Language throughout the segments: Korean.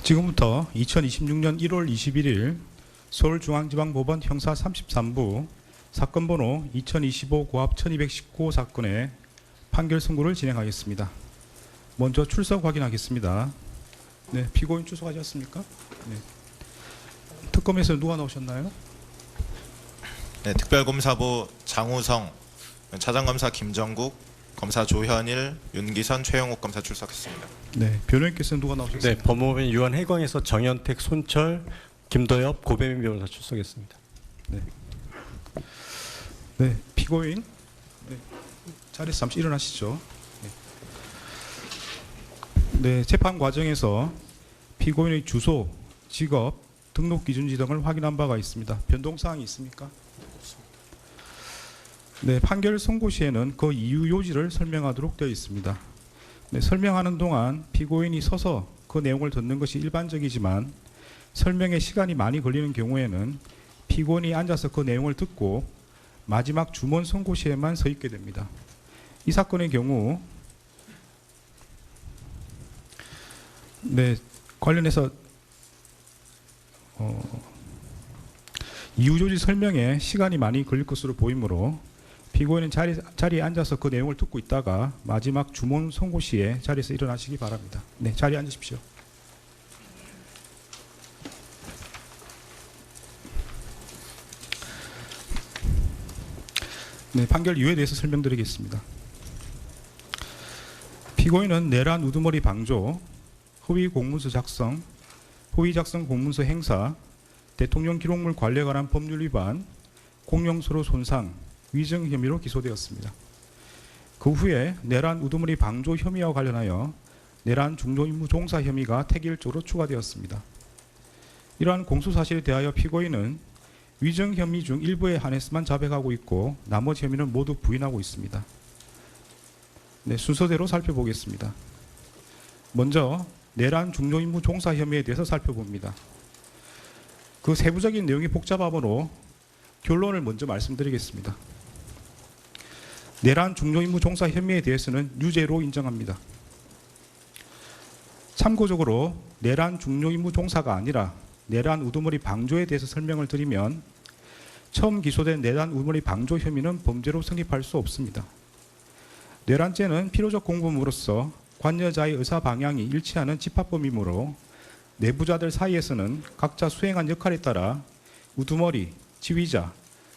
지금부터 2026년 1월 21일 서울중앙지방법원 형사 33부 사건 번호 2025 고합 1219 사건의 판결 선고를 진행하겠습니다. 먼저 출석 확인하겠습니다. 네, 피고인 출석하셨습니까? 네. 특검에서 누가 나오셨나요? 네, 특별검사부 장우성, 차장검사 김정국, 검사 조현일, 윤기선, 최영욱 검사 출석했습니다. 네, 변호인께서는 누가 나오셨습니까? 네, 법무법인 유한해광에서 정현택, 손철, 김도엽, 고배민 변호사 출석했습니다. 네, 피고인 네, 자리에서 잠시 일어나시죠. 네, 재판 과정에서 피고인의 주소, 직업, 등록 기준지 등을 확인한 바가 있습니다. 변동사항이 있습니까? 네, 판결 선고 시에는 그 이유 요지를 설명하도록 되어 있습니다. 네, 설명하는 동안 피고인이 서서 그 내용을 듣는 것이 일반적이지만 설명에 시간이 많이 걸리는 경우에는 피고인이 앉아서 그 내용을 듣고 마지막 주문 선고 시에만 서 있게 됩니다. 이 사건의 경우 네, 관련해서 이유 조지 설명에 시간이 많이 걸릴 것으로 보이므로 피고인은 자리에 앉아서 그 내용을 듣고 있다가 마지막 주문 선고 시에 자리에서 일어나시기 바랍니다. 네, 자리에 앉으십시오. 네, 판결 이유에 대해서 설명드리겠습니다. 피고인은 내란 우두머리 방조, 허위 공문서 작성, 허위 작성 공문서 행사, 대통령 기록물 관리에 관한 법률 위반, 공용서로 손상, 위증 혐의로 기소되었습니다. 그 후에 내란 우두머리 방조 혐의와 관련하여 내란 중도 임무 종사 혐의가 택일적으로 추가되었습니다. 이러한 공소사실에 대하여 피고인은 위증 혐의 중 일부에 한해서만 자백하고 있고 나머지 혐의는 모두 부인하고 있습니다. 네, 순서대로 살펴보겠습니다. 먼저 내란 중도 임무 종사 혐의에 대해서 살펴봅니다. 그 세부적인 내용이 복잡하므로 결론을 먼저 말씀드리겠습니다. 내란 중도 임무 종사 혐의에 대해서는 유죄로 인정합니다. 참고적으로 내란 중도 임무 종사가 아니라 내란 우두머리 방조에 대해서 설명을 드리면 처음 기소된 내란 우두머리 방조 혐의는 범죄로 성립할 수 없습니다. 내란죄는 필요적 공범으로서 관여자의 의사 방향이 일치하는 집합범이므로 내부자들 사이에서는 각자 수행한 역할에 따라 우두머리, 지휘자,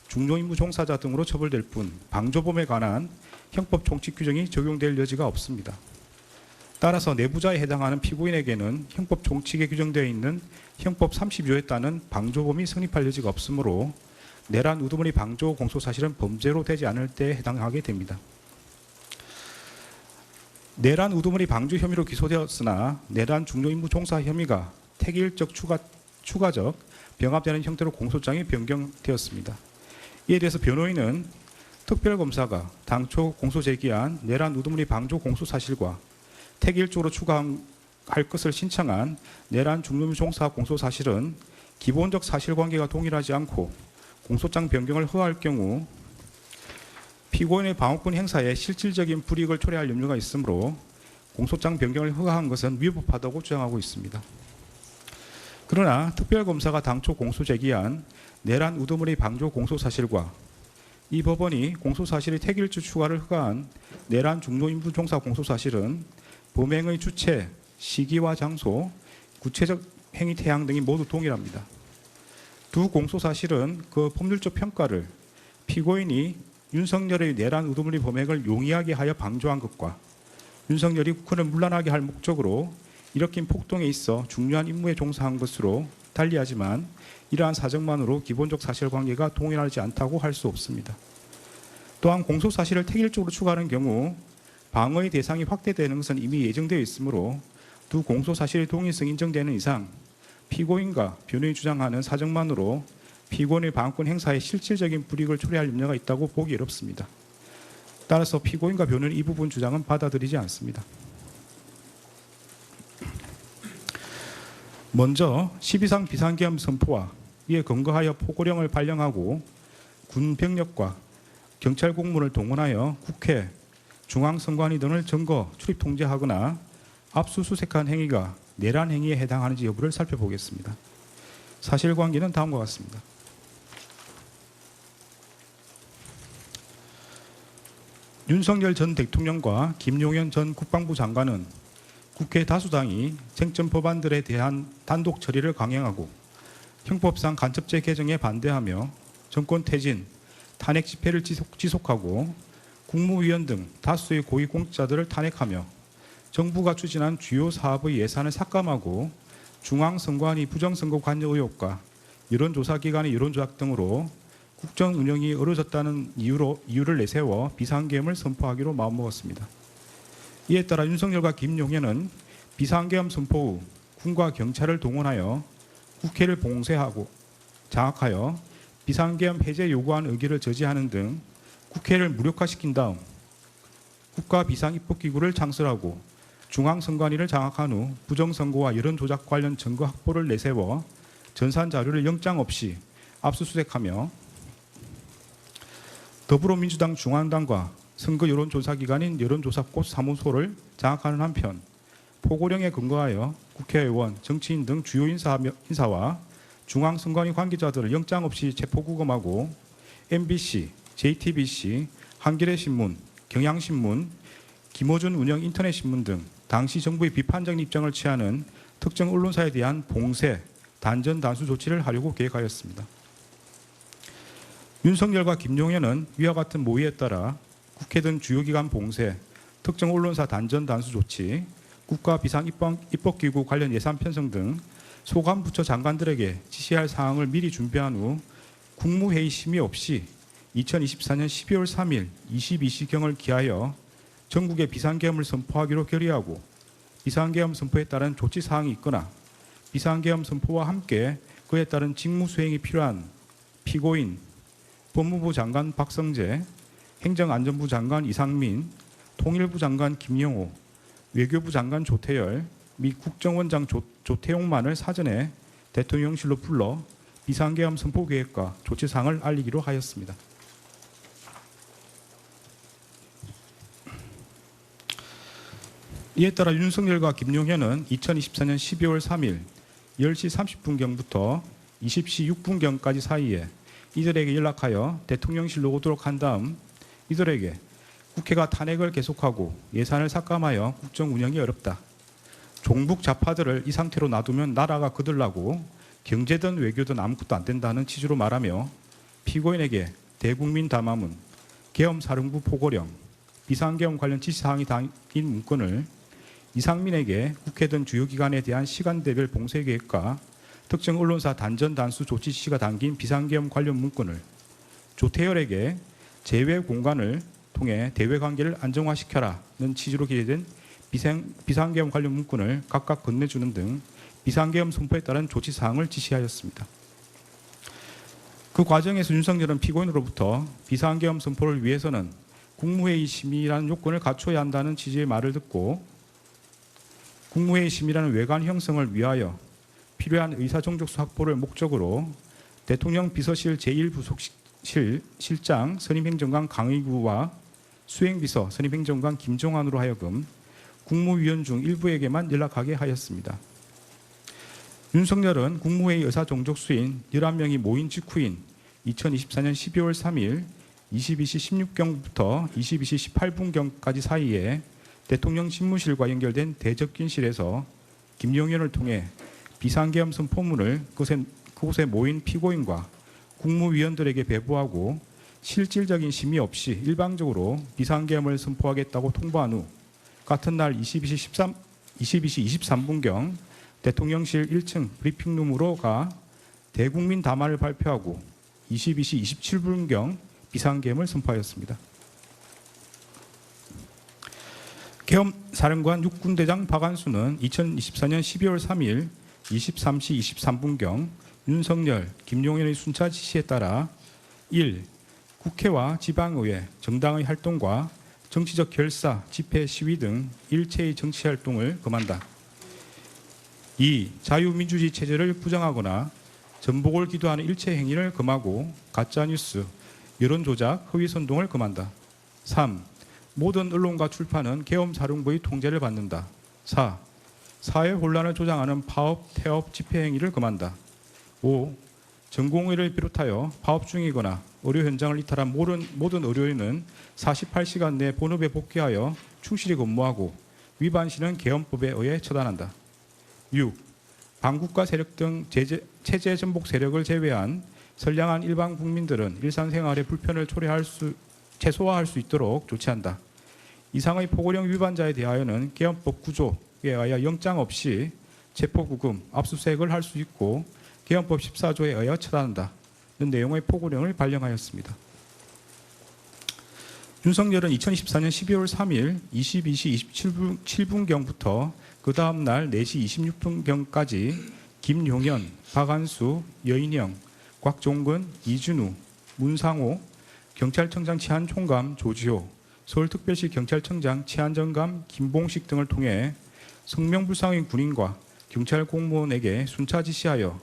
중요임무 종사자 등으로 처벌될 뿐 방조범에 관한 형법 총칙 규정이 적용될 여지가 없습니다. 따라서 내부자에 해당하는 피고인에게는 형법 총칙에 규정되어 있는 형법 32조에 따른 방조범이 성립할 여지가 없으므로 내란 우두머리 방조 공소사실은 범죄로 되지 않을 때 해당하게 됩니다. 내란 우두머리 방조 혐의로 기소되었으나 내란 중요임무 종사 혐의가 택일적 추가적 병합되는 형태로 공소장이 변경되었습니다. 이에 대해서 변호인은 특별검사가 당초 공소 제기한 내란 우두머리 방조 공소사실과 택일적으로 추가할 것을 신청한 내란 중요임무 종사 공소사실은 기본적 사실관계가 동일하지 않고 공소장 변경을 허가할 경우 피고인의 방어권 행사에 실질적인 불이익을 초래할 염려가 있으므로 공소장 변경을 허가한 것은 위법하다고 주장하고 있습니다. 그러나 특별검사가 당초 공소 제기한 내란 우두머리 방조 공소사실과 이 법원이 공소사실의 택일주 추가를 허가한 내란 중요임무 종사 공소사실은 범행의 주체, 시기와 장소, 구체적 행위 태양 등이 모두 동일합니다. 두 공소사실은 그 법률적 평가를 피고인이 윤석열의 내란 우두머리 범행을 용이하게 하여 방조한 것과 윤석열이 국헌을 문란하게 할 목적으로 일으킨 폭동에 있어 중요한 임무에 종사한 것으로 달리하지만 이러한 사정만으로 기본적 사실관계가 동일하지 않다고 할 수 없습니다. 또한 공소사실을 택일적으로 추가하는 경우 방어의 대상이 확대되는 것은 이미 예정되어 있으므로 두 공소사실의 동일성이 인정되는 이상 피고인과 변호인이 주장하는 사정만으로 피고인의 방어권 행사에 실질적인 불이익을 초래할 염려가 있다고 보기 어렵습니다. 따라서 피고인과 변호인의 이 부분 주장은 받아들이지 않습니다. 먼저 12상 비상계엄 선포와 이에 근거하여 포고령을 발령하고 군 병력과 경찰 공무원을 동원하여 국회, 중앙선관위 등을 점거, 출입 통제하거나 압수수색한 행위가 내란 행위에 해당하는지 여부를 살펴보겠습니다. 사실관계는 다음과 같습니다. 윤석열 전 대통령과 김용현 전 국방부 장관은 국회 다수당이 쟁점 법안들에 대한 단독 처리를 강행하고 형법상 간첩죄 개정에 반대하며 정권 퇴진, 탄핵 집회를 지속하고 국무위원 등 다수의 고위공직자들을 탄핵하며 정부가 추진한 주요 사업의 예산을 삭감하고 중앙선관위 부정선거 관여 의혹과 여론조사기관의 여론조작 등으로 국정 운영이 어려졌다는 이유를 내세워 비상계엄을 선포하기로 마음먹었습니다. 이에 따라 윤석열과 김용현은 비상계엄 선포 후 군과 경찰을 동원하여 국회를 봉쇄하고 장악하여 비상계엄 해제 요구안 의결을 저지하는 등 국회를 무력화시킨 다음 국가비상입법기구를 창설하고 중앙선관위를 장악한 후 부정선거와 여론조작 관련 증거 확보를 내세워 전산 자료를 영장 없이 압수수색하며 더불어민주당 중앙당과 선거 여론조사기관인 여론조사꽃 사무소를 장악하는 한편 포고령에 근거하여 국회의원, 정치인 등 주요 인사와 중앙선관위 관계자들을 영장 없이 체포구금하고 MBC, JTBC, 한겨레신문, 경향신문, 김어준 운영 인터넷신문 등 당시 정부의 비판적인 입장을 취하는 특정 언론사에 대한 봉쇄, 단전 단수 조치를 하려고 계획하였습니다. 윤석열과 김용현은 위와 같은 모의에 따라 국회 등 주요 기관 봉쇄, 특정 언론사 단전 단수 조치, 국가 비상입법기구 관련 예산 편성 등 소관 부처 장관들에게 지시할 사항을 미리 준비한 후 국무회의 심의 없이 2024년 12월 3일 22시경을 기하여 전국에 비상계엄을 선포하기로 결의하고 비상계엄 선포에 따른 조치 사항이 있거나 비상계엄 선포와 함께 그에 따른 직무 수행이 필요한 피고인, 법무부 장관 박성재, 행정안전부 장관 이상민, 통일부 장관 김영호, 외교부 장관 조태열 및 국정원장 조태용만을 사전에 대통령실로 불러 비상계엄 선포 계획과 조치 사항을 알리기로 하였습니다. 이에 따라 윤석열과 김용현은 2024년 12월 3일 10시 30분경부터 20시 6분경까지 사이에 이들에게 연락하여 대통령실로 오도록 한 다음 이들에게 국회가 탄핵을 계속하고 예산을 삭감하여 국정 운영이 어렵다. 종북 좌파들을 이 상태로 놔두면 나라가 거들나고 경제든 외교든 아무것도 안 된다는 취지로 말하며 피고인에게 대국민 담화문, 계엄사령부 포고령, 비상계엄 관련 지시사항이 담긴 문건을 이상민에게 국회 등 주요 기관에 대한 시간대별 봉쇄 계획과 특정 언론사 단전 단수 조치 지시가 담긴 비상계엄 관련 문건을 조태열에게 제외 공간을 통해 대외 관계를 안정화시켜라는 취지로 기재된 비상계엄 관련 문건을 각각 건네주는 등 비상계엄 선포에 따른 조치 사항을 지시하였습니다. 그 과정에서 윤석열은 피고인으로부터 비상계엄 선포를 위해서는 국무회의 심의라는 요건을 갖춰야 한다는 취지의 말을 듣고 국무회의 심의라는 외관 형성을 위하여 필요한 의사정족수 확보를 목적으로 대통령 비서실 제1부속실 실장 선임행정관 강의구와 수행비서 선임행정관 김종환으로 하여금 국무위원 중 일부에게만 연락하게 하였습니다. 윤석열은 국무회의 의사정족수인 11명이 모인 직후인 2024년 12월 3일 22시 16경부터 22시 18분경까지 사이에 대통령 집무실과 연결된 대접견실에서 김용현을 통해 비상계엄 선포문을 그곳에 모인 피고인과 국무위원들에게 배부하고 실질적인 심의 없이 일방적으로 비상계엄을 선포하겠다고 통보한 후 같은 날 22시 23분경 대통령실 1층 브리핑룸으로 가 대국민 담화를 발표하고 22시 27분경 비상계엄을 선포하였습니다. 계엄사령관 육군대장 박안수는 2024년 12월 3일 23시 23분경 윤석열, 김용현의 순차 지시에 따라 1. 국회와 지방의회, 정당의 활동과 정치적 결사, 집회, 시위 등 일체의 정치활동을 금한다. 2. 자유민주주의 체제를 부정하거나 전복을 기도하는 일체 행위를 금하고 가짜뉴스, 여론조작, 허위선동을 금한다. 3. 모든 언론과 출판은 계엄사령부의 통제를 받는다. 4. 사회 혼란을 조장하는 파업, 태업, 집회 행위를 금한다. 5. 전공의를 비롯하여 파업 중이거나 의료 현장을 이탈한 모든 의료인은 48시간 내 본업에 복귀하여 충실히 근무하고 위반 시는 개헌법에 의해 처단한다. 6. 반국가 세력 등 체제 전복 세력을 제외한 선량한 일반 국민들은 일상생활의 불편을 최소화할 수 있도록 조치한다. 이상의 포고령 위반자에 대하여는 개헌법 9조에 의하여 영장 없이 체포구금, 압수수색을 할 수 있고 개헌법 14조에 의하여 처단한다는 내용의 포고령을 발령하였습니다. 윤석열은 2024년 12월 3일 22시 27분경부터 그 다음 날 4시 26분경까지 김용현, 박한수, 여인영, 곽종근, 이준우, 문상호, 경찰청장 치안총감 조지호, 서울특별시 경찰청장 치안정감 김봉식 등을 통해 성명불상인 군인과 경찰 공무원에게 순차 지시하여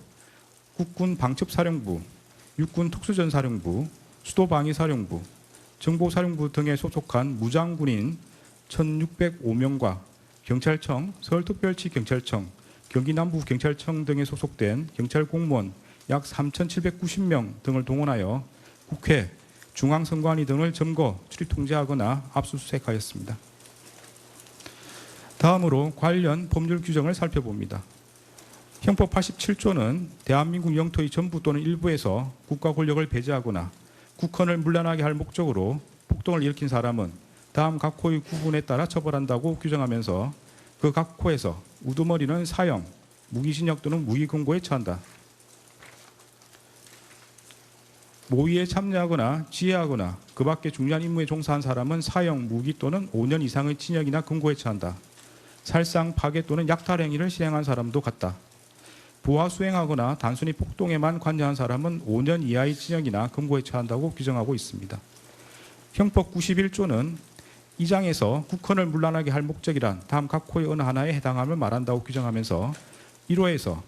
국군 방첩사령부, 육군 특수전사령부, 수도방위사령부, 정보사령부 등에 소속한 무장군인 1,605명과 경찰청, 서울특별시 경찰청, 경기남부경찰청 등에 소속된 경찰 공무원 약 3,790명 등을 동원하여 국회, 중앙선관위 등을 점거, 출입 통제하거나 압수수색하였습니다. 다음으로 관련 법률 규정을 살펴봅니다. 형법 87조는 대한민국 영토의 전부 또는 일부에서 국가 권력을 배제하거나 국헌을 문란하게 할 목적으로 폭동을 일으킨 사람은 다음 각 호의 구분에 따라 처벌한다고 규정하면서 그 각 호에서 우두머리는 사형, 무기징역 또는 무기금고에 처한다. 모의에 참여하거나 지휘하거나 그 밖에 중요한 임무에 종사한 사람은 사형, 무기 또는 5년 이상의 징역이나 금고에 처한다. 살상, 파괴 또는 약탈 행위를 실행한 사람도 같다. 부하 수행하거나 단순히 폭동에만 관여한 사람은 5년 이하의 징역이나 금고에 처한다고 규정하고 있습니다. 형법 91조는 이 장에서 국헌을 문란하게 할 목적이란 다음 각 호의 어느 하나에 해당함을 말한다고 규정하면서 1호에서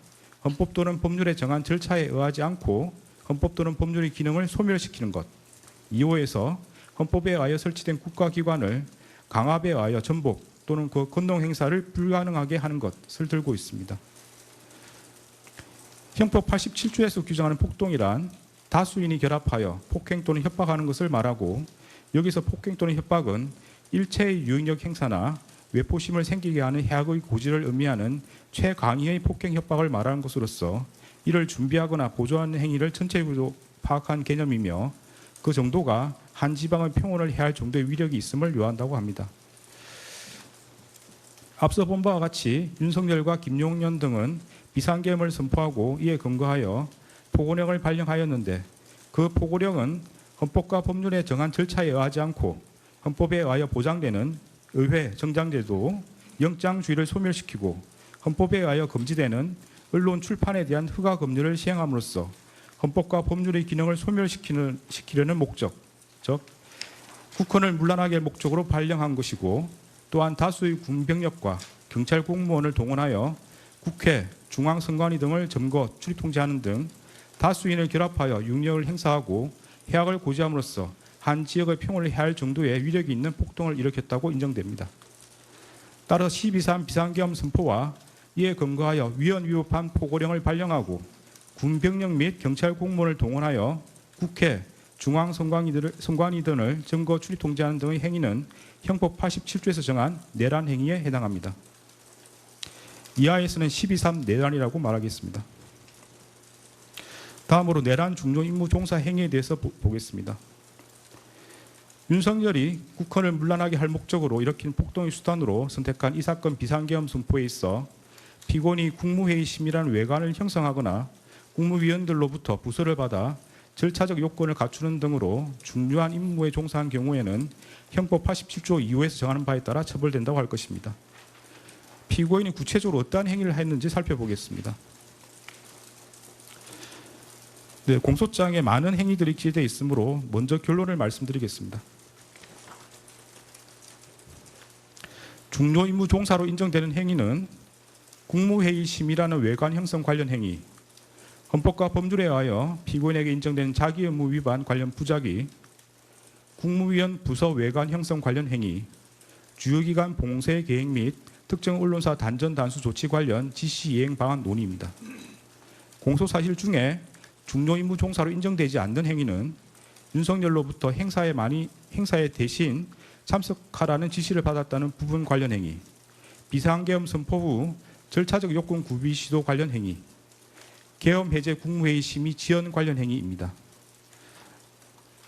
헌법 또는 법률에 정한 절차에 의하지 않고 헌법 또는 법률의 기능을 소멸시키는 것, 2호에서 헌법에 의하여 설치된 국가기관을 강압에 의하여 전복 또는 그 권능 행사를 불가능하게 하는 것을 들고 있습니다. 형법 87조에서 규정하는 폭동이란 다수인이 결합하여 폭행 또는 협박하는 것을 말하고 여기서 폭행 또는 협박은 일체의 유인력 행사나 외포심을 생기게 하는 해악의 고지를 의미하는 최강의의 폭행 협박을 말하는 것으로서 이를 준비하거나 보조하는 행위를 전체적으로 파악한 개념이며 그 정도가 한 지방의 평온을 해할 정도의 위력이 있음을 요한다고 합니다. 앞서 본 바와 같이 윤석열과 김용현 등은 비상계엄을 선포하고 이에 근거하여 포고령을 발령하였는데 그 포고령은 헌법과 법률에 정한 절차에 의하지 않고 헌법에 의하여 보장되는 의회, 정당제도, 영장주의를 소멸시키고 헌법에 의하여 금지되는 언론 출판에 대한 허가 금지를 시행함으로써 헌법과 법률의 기능을 소멸시키려는 목적, 즉 국헌을 문란하게 할 목적으로 발령한 것이고 또한 다수의 군병력과 경찰 공무원을 동원하여 국회, 중앙선관위 등을 점거, 출입 통제하는 등 다수인을 결합하여 육력을 행사하고 해악을 고지함으로써 한 지역의 평온을 해할 정도의 위력이 있는 폭동을 일으켰다고 인정됩니다. 따라 12.3 비상계엄 선포와 이에 근거하여 위헌 위법한 포고령을 발령하고 군병력 및 경찰 공무원을 동원하여 국회, 중앙선관위 등을 점거, 출입 통제하는 등의 행위는 형법 87조에서 정한 내란 행위에 해당합니다. 이하에서는 12.3 내란이라고 말하겠습니다. 다음으로 내란 중요 임무 종사 행위에 대해서 보겠습니다. 윤석열이 국헌을 문란하게 할 목적으로 일으킨 폭동의 수단으로 선택한 이 사건 비상계엄 선포에 있어 피고인이 국무회의 심의라는 외관을 형성하거나 국무위원들로부터 부서를 받아 절차적 요건을 갖추는 등으로 중요한 임무에 종사한 경우에는 형법 87조 2호에서 정하는 바에 따라 처벌된다고 할 것입니다. 피고인이 구체적으로 어떠한 행위를 했는지 살펴보겠습니다. 네, 공소장에 많은 행위들이 기재되어 있으므로 먼저 결론을 말씀드리겠습니다. 중요 임무 종사로 인정되는 행위는 국무회의 심의라는 외관 형성 관련 행위, 헌법과 법률에 의하여 피고인에게 인정된 자기 의무 위반 관련 부작위, 국무위원 부서 외관 형성 관련 행위, 주요기관 봉쇄 계획 및 특정 언론사 단전 단수 조치 관련 지시 이행 방안 논의입니다. 공소 사실 중에 중요 임무 종사로 인정되지 않는 행위는 윤석열로부터 행사에 대신 참석하라는 지시를 받았다는 부분 관련 행위, 비상계엄 선포 후 절차적 요건 구비 시도 관련 행위, 계엄 해제 국무회의 심의 지연 관련 행위입니다.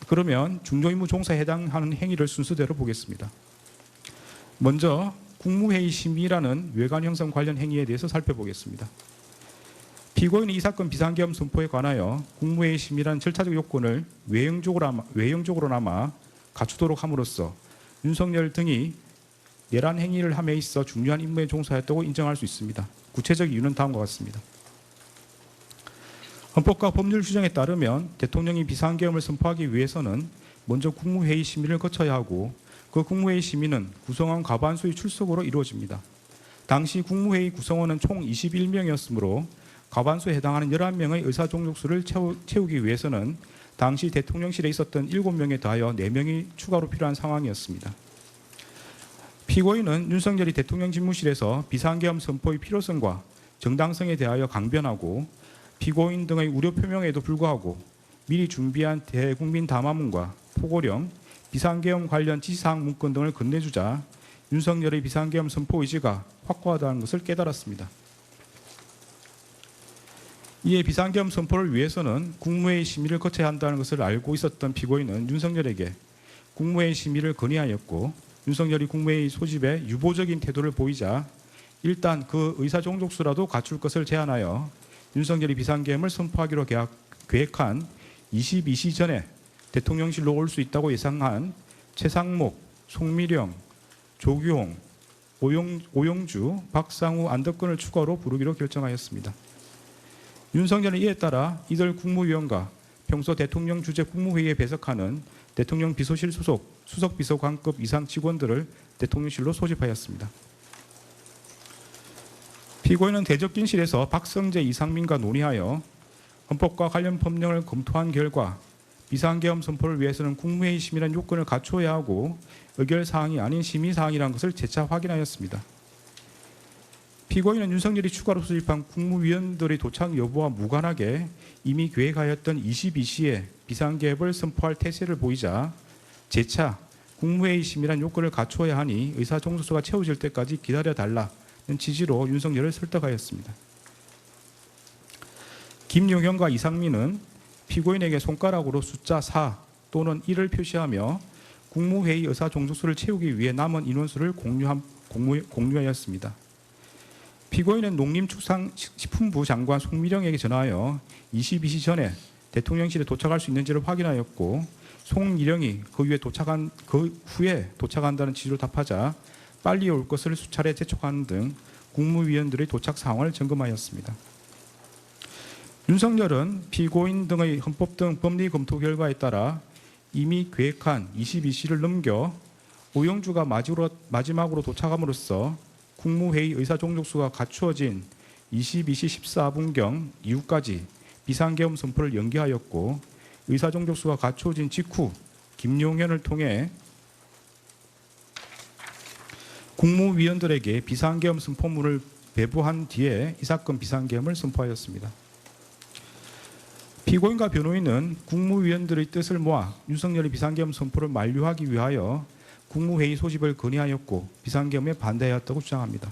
그러면 중요임무 종사에 해당하는 행위를 순서대로 보겠습니다. 먼저 국무회의 심의라는 외관 형성 관련 행위에 대해서 살펴보겠습니다. 피고인이 이 사건 비상계엄 선포에 관하여 국무회의 심의라는 절차적 요건을 외형적으로나마 갖추도록 함으로써 윤석열 등이 내란 행위를 함에 있어 중요한 임무에 종사했다고 인정할 수 있습니다. 구체적 이유는 다음과 같습니다. 헌법과 법률 규정에 따르면 대통령이 비상계엄을 선포하기 위해서는 먼저 국무회의 심의를 거쳐야 하고 그 국무회의 심의는 구성원 과반수의 출석으로 이루어집니다. 당시 국무회의 구성원은 총 21명이었으므로 과반수에 해당하는 11명의 의사종족수를 채우기 위해서는 당시 대통령실에 있었던 7명에 더하여 4명이 추가로 필요한 상황이었습니다. 피고인은 윤석열이 대통령 집무실에서 비상계엄 선포의 필요성과 정당성에 대하여 강변하고 피고인 등의 우려 표명에도 불구하고 미리 준비한 대국민 담화문과 포고령, 비상계엄 관련 지시사항 문건 등을 건네주자 윤석열의 비상계엄 선포 의지가 확고하다는 것을 깨달았습니다. 이에 비상계엄 선포를 위해서는 국무회의 심의를 거쳐야 한다는 것을 알고 있었던 피고인은 윤석열에게 국무회의 심의를 건의하였고 윤석열이 국무회의 소집에 유보적인 태도를 보이자 일단 그 의사종족수라도 갖출 것을 제안하여 윤석열이 비상계엄을 선포하기로 계획한 22시 전에 대통령실로 올 수 있다고 예상한 최상목, 송미령, 조규홍, 오영주, 박상우, 안덕근을 추가로 부르기로 결정하였습니다. 윤석열은 이에 따라 이들 국무위원과 평소 대통령 주재 국무회의에 배석하는 대통령 비서실 소속 수석비서관급 이상 직원들을 대통령실로 소집하였습니다. 피고인은 대접진실에서 박성재, 이상민과 논의하여 헌법과 관련 법령을 검토한 결과 비상계엄 선포를 위해서는 국무회의 심의라는 요건을 갖춰야 하고 의결사항이 아닌 심의사항이라는 것을 재차 확인하였습니다. 피고인은 윤석열이 추가로 소집한 국무위원들의 도착 여부와 무관하게 이미 계획하였던 22시에 비상계엄을 선포할 태세를 보이자 재차 국무회의 심의란 요건을 갖추어야 하니 의사종족수가 채워질 때까지 기다려달라는 취지로 윤석열을 설득하였습니다. 김용현과 이상민은 피고인에게 손가락으로 숫자 4 또는 1을 표시하며 국무회의 의사종족수를 채우기 위해 남은 인원수를 공유하였습니다. 피고인은 농림축산식품부 장관 송미령에게 전하여 22시 전에 대통령실에 도착할 수 있는지를 확인하였고 송미령이 그 후에 도착한다는 취지로 답하자 빨리 올 것을 수차례 재촉하는 등 국무위원들의 도착 상황을 점검하였습니다. 윤석열은 피고인 등의 헌법 등 법리 검토 결과에 따라 이미 계획한 22시를 넘겨 오영주가 마지막으로 도착함으로써 국무회의 의사종족수가 갖추어진 22시 14분경 이후까지 비상계엄 선포를 연기하였고 의사종족수가 갖추어진 직후 김용현을 통해 국무위원들에게 비상계엄 선포문을 배부한 뒤에 이 사건 비상계엄을 선포하였습니다. 피고인과 변호인은 국무위원들의 뜻을 모아 윤석열의 비상계엄 선포를 만료하기 위하여 국무회의 소집을 건의하였고 비상계엄에 반대하였다고 주장합니다.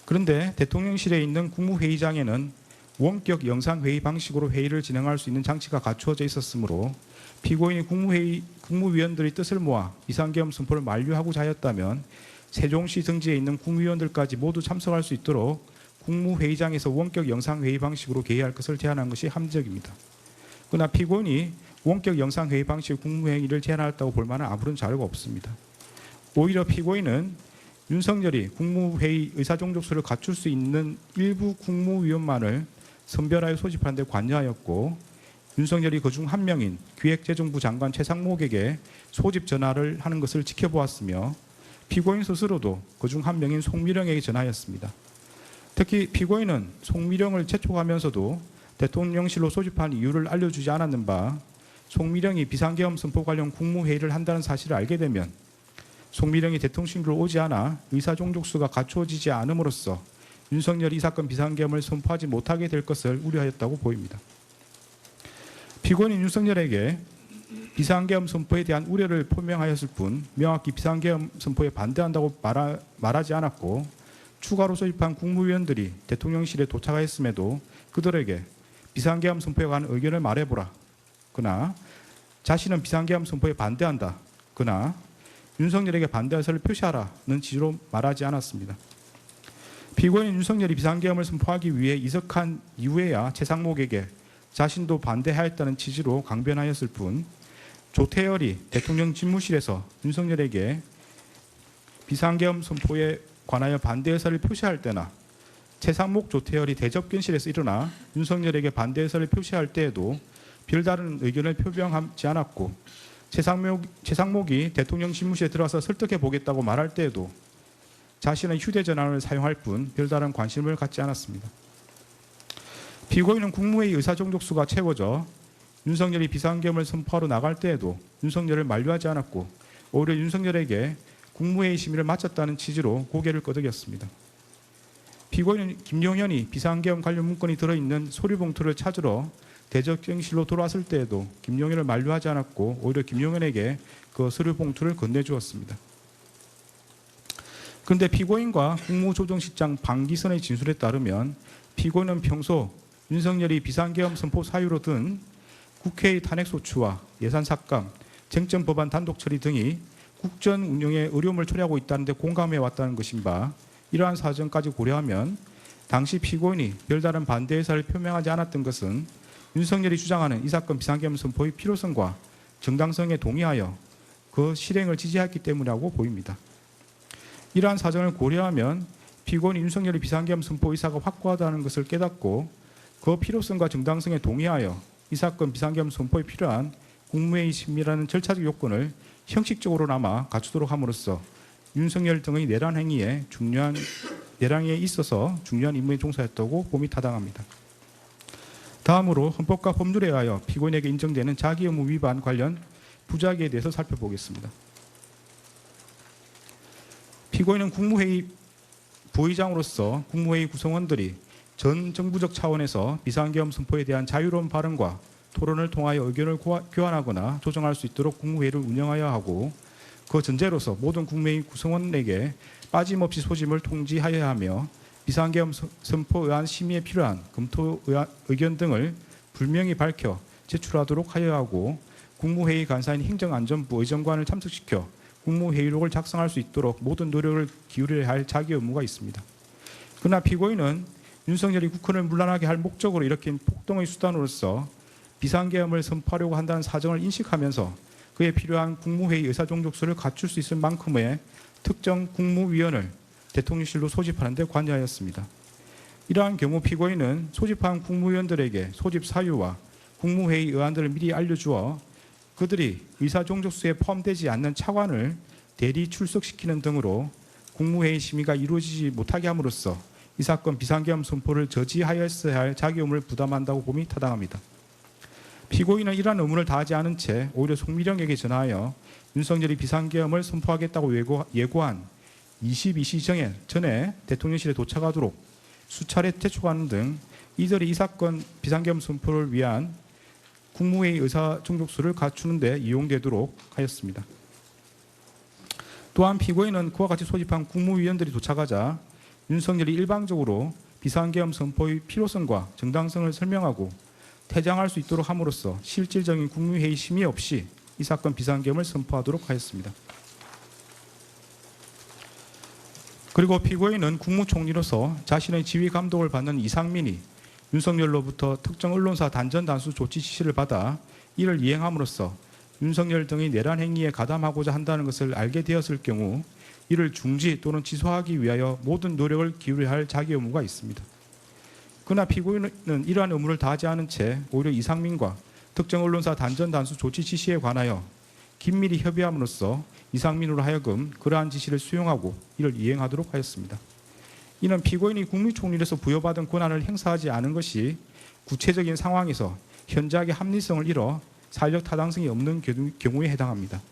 그런데 대통령실에 있는 국무회의장에는 원격 영상회의 방식으로 회의를 진행할 수 있는 장치가 갖추어져 있었으므로 피고인이 국무위원들의 뜻을 모아 비상계엄 선포를 만료하고자 하였다면 세종시 등지에 있는 국무위원들까지 모두 참석할 수 있도록 국무회의장에서 원격 영상회의 방식으로 개의할 것을 제안한 것이 함정입니다. 그러나 피고인이 원격 영상회의 방식의 국무회의를 제안하였다고 볼 만한 아무런 자료가 없습니다. 오히려 피고인은 윤석열이 국무회의 의사종족수를 갖출 수 있는 일부 국무위원만을 선별하여 소집하는 데 관여하였고 윤석열이 그중 한 명인 기획재정부 장관 최상목에게 소집 전화를 하는 것을 지켜보았으며 피고인 스스로도 그중 한 명인 송미령에게 전화하였습니다. 특히 피고인은 송미령을 재촉하면서도 대통령실로 소집한 이유를 알려주지 않았는 바 송미령이 비상계엄 선포 관련 국무회의를 한다는 사실을 알게 되면 송미령이 대통령실로 오지 않아 의사 종족수가 갖추어지지 않음으로써 윤석열이 이 사건 비상계엄을 선포하지 못하게 될 것을 우려하였다고 보입니다. 피고인인 윤석열에게 비상계엄 선포에 대한 우려를 표명하였을 뿐 명확히 비상계엄 선포에 반대한다고 말하지 않았고, 추가로 소집한 국무위원들이 대통령실에 도착하였음에도 그들에게 비상계엄 선포에 관한 의견을 말해보라 그나 자신은 비상계엄 선포에 반대한다 그나 윤석열에게 반대 의사를 표시하라는 취지로 말하지 않았습니다. 피고인 윤석열이 비상계엄을 선포하기 위해 이석한 이후에야 최상목에게 자신도 반대하였다는 취지로 강변하였을 뿐, 조태열이 대통령 집무실에서 윤석열에게 비상계엄 선포에 관하여 반대 의사를 표시할 때나 최상목 조태열이 대접견실에서 일어나 윤석열에게 반대 의사를 표시할 때에도 별다른 의견을 표명하지 않았고, 최상목이 대통령 집무실에 들어와서 설득해 보겠다고 말할 때에도 자신은 휴대전화를 사용할 뿐 별다른 관심을 갖지 않았습니다. 피고인은 국무회의 의사종족수가 채워져 윤석열이 비상계엄을 선포하러 나갈 때에도 윤석열을 만류하지 않았고, 오히려 윤석열에게 국무회의 심의를 마쳤다는 취지로 고개를 끄덕였습니다. 피고인은 김용현이 비상계엄 관련 문건이 들어있는 서류봉투를 찾으러 대접경실로 돌아왔을 때에도 김용현을 만류하지 않았고, 오히려 김용현에게 그 서류봉투를 건네주었습니다. 그런데 피고인과 국무조정실장 방기선의 진술에 따르면 피고인은 평소 윤석열이 비상계엄 선포 사유로 든 국회의 탄핵소추와 예산삭감, 쟁점법안 단독 처리 등이 국정 운영에 어려움을 초래하고 있다는 데 공감해 왔다는 것인 바, 이러한 사정까지 고려하면 당시 피고인이 별다른 반대 의사를 표명하지 않았던 것은 윤석열이 주장하는 이 사건 비상계엄 선포의 필요성과 정당성에 동의하여 그 실행을 지지했기 때문이라고 보입니다. 이러한 사정을 고려하면 피고인이 윤석열이 비상계엄 선포 의사가 확고하다는 것을 깨닫고 그 필요성과 정당성에 동의하여 이 사건 비상계엄 선포에 필요한 국무회의 심의라는 절차적 요건을 형식적으로나마 갖추도록 함으로써 윤석열 등의 내란 행위에 있어서 중요한 임무에 종사했다고 봄이 타당합니다. 다음으로 헌법과 법률에 의하여 피고인에게 인정되는 자기 의무 위반 관련 부작위에 대해서 살펴보겠습니다. 피고인은 국무회의 부의장으로서 국무회의 구성원들이 전 정부적 차원에서 비상계엄 선포에 대한 자유로운 발언과 토론을 통하여 의견을 교환하거나 조정할 수 있도록 국무회의를 운영하여야 하고, 그 전제로서 모든 국무회의 구성원에게 빠짐없이 소집을 통지하여야 하며 비상계엄 선포에 의한 심의에 필요한 검토 의견 등을 분명히 밝혀 제출하도록 하여야 하고, 국무회의 간사인 행정안전부 의정관을 참석시켜 국무회의록을 작성할 수 있도록 모든 노력을 기울여야 할 자기 의무가 있습니다. 그러나 피고인은 윤석열이 국헌을 문란하게 할 목적으로 일으킨 폭동의 수단으로서 비상계엄을 선포하려고 한다는 사정을 인식하면서 그에 필요한 국무회의 의사종족수를 갖출 수 있을 만큼의 특정 국무위원을 대통령실로 소집하는 데 관여하였습니다. 이러한 경우 피고인은 소집한 국무위원들에게 소집 사유와 국무회의 의안들을 미리 알려주어 그들이 의사종족수에 포함되지 않는 차관을 대리 출석시키는 등으로 국무회의 심의가 이루어지지 못하게 함으로써 이 사건 비상계엄 선포를 저지하였어야 할 자기 의무를 부담한다고 봄이 타당합니다. 피고인은 이러한 의무를 다하지 않은 채 오히려 송미령에게 전하여 윤석열이 비상계엄을 선포하겠다고 예고한 22시 전에 대통령실에 도착하도록 수차례 재촉하는 등 이들이 이 사건 비상계엄 선포를 위한 국무회의 의사종족수를 갖추는 데 이용되도록 하였습니다. 또한 피고인은 그와 같이 소집한 국무위원들이 도착하자 윤석열이 일방적으로 비상계엄 선포의 필요성과 정당성을 설명하고 퇴장할 수 있도록 함으로써 실질적인 국무회의 심의 없이 이 사건 비상계엄을 선포하도록 하였습니다. 그리고 피고인은 국무총리로서 자신의 지휘 감독을 받는 이상민이 윤석열로부터 특정 언론사 단전 단수 조치 지시를 받아 이를 이행함으로써 윤석열 등의 내란 행위에 가담하고자 한다는 것을 알게 되었을 경우 이를 중지 또는 취소하기 위하여 모든 노력을 기울여야 할 자기 의무가 있습니다. 그러나 피고인은 이러한 의무를 다하지 않은 채 오히려 이상민과 특정 언론사 단전 단수 조치 지시에 관하여 긴밀히 협의함으로써 이상민으로 하여금 그러한 지시를 수용하고 이를 이행하도록 하였습니다. 이는 피고인이 국무총리로서 부여받은 권한을 행사하지 않은 것이 구체적인 상황에서 현저하게 합리성을 잃어 사회적 타당성이 없는 경우에 해당합니다.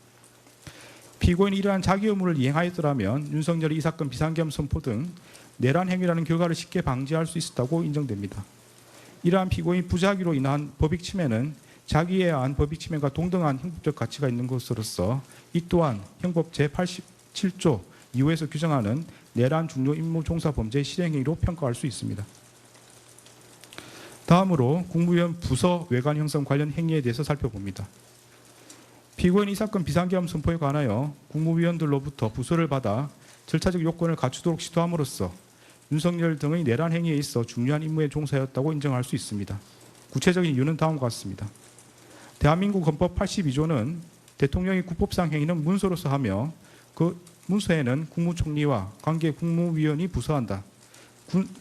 피고인이 이러한 자기 의무를 이행하였더라면 윤석열이 이 사건 비상계엄 선포 등 내란 행위라는 결과를 쉽게 방지할 수 있었다고 인정됩니다. 이러한 피고인 부작위로 인한 법익 침해는 자기에 의한 법익 침해가 동등한 형법적 가치가 있는 것으로서 이 또한 형법 제87조 2호에서 규정하는 내란 중요 임무 종사 범죄 실행행위로 평가할 수 있습니다. 다음으로 국무위원 부서 외관 형성 관련 행위에 대해서 살펴봅니다. 피고인이 이 사건 비상계엄 선포에 관하여 국무위원들로부터 부서를 받아 절차적 요건을 갖추도록 시도함으로써 윤석열 등의 내란 행위에 있어 중요한 임무에 종사하였다고 인정할 수 있습니다. 구체적인 이유는 다음과 같습니다. 대한민국 헌법 82조는 대통령이 국법상 행위는 문서로서 하며 그 문서에는 국무총리와 관계 국무위원이 부서한다.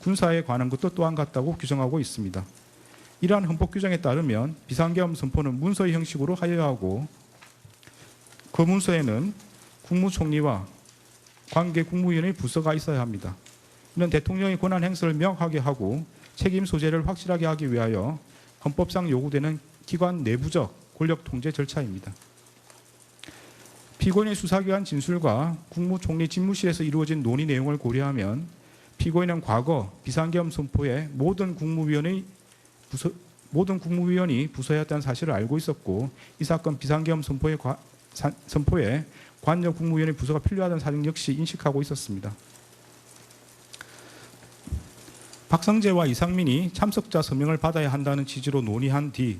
군사에 관한 것도 또한 같다고 규정하고 있습니다. 이러한 헌법 규정에 따르면 비상계엄 선포는 문서의 형식으로 하여야 하고 그 문서에는 국무총리와 관계 국무위원의 부서가 있어야 합니다. 이는 대통령의 권한 행사를 명확하게 하고 책임 소재를 확실하게 하기 위하여 헌법상 요구되는 기관 내부적 권력 통제 절차입니다. 피고인의 수사기관 진술과 국무총리 집무실에서 이루어진 논의 내용을 고려하면 피고인은 과거 비상계엄 선포에 모든 국무위원이 부서였다는 사실을 알고 있었고 이 사건 비상계엄 선포에 관여 국무위원의 부서가 필요하다는 사정 역시 인식하고 있었습니다. 박성재와 이상민이 참석자 서명을 받아야 한다는 취지로 논의한 뒤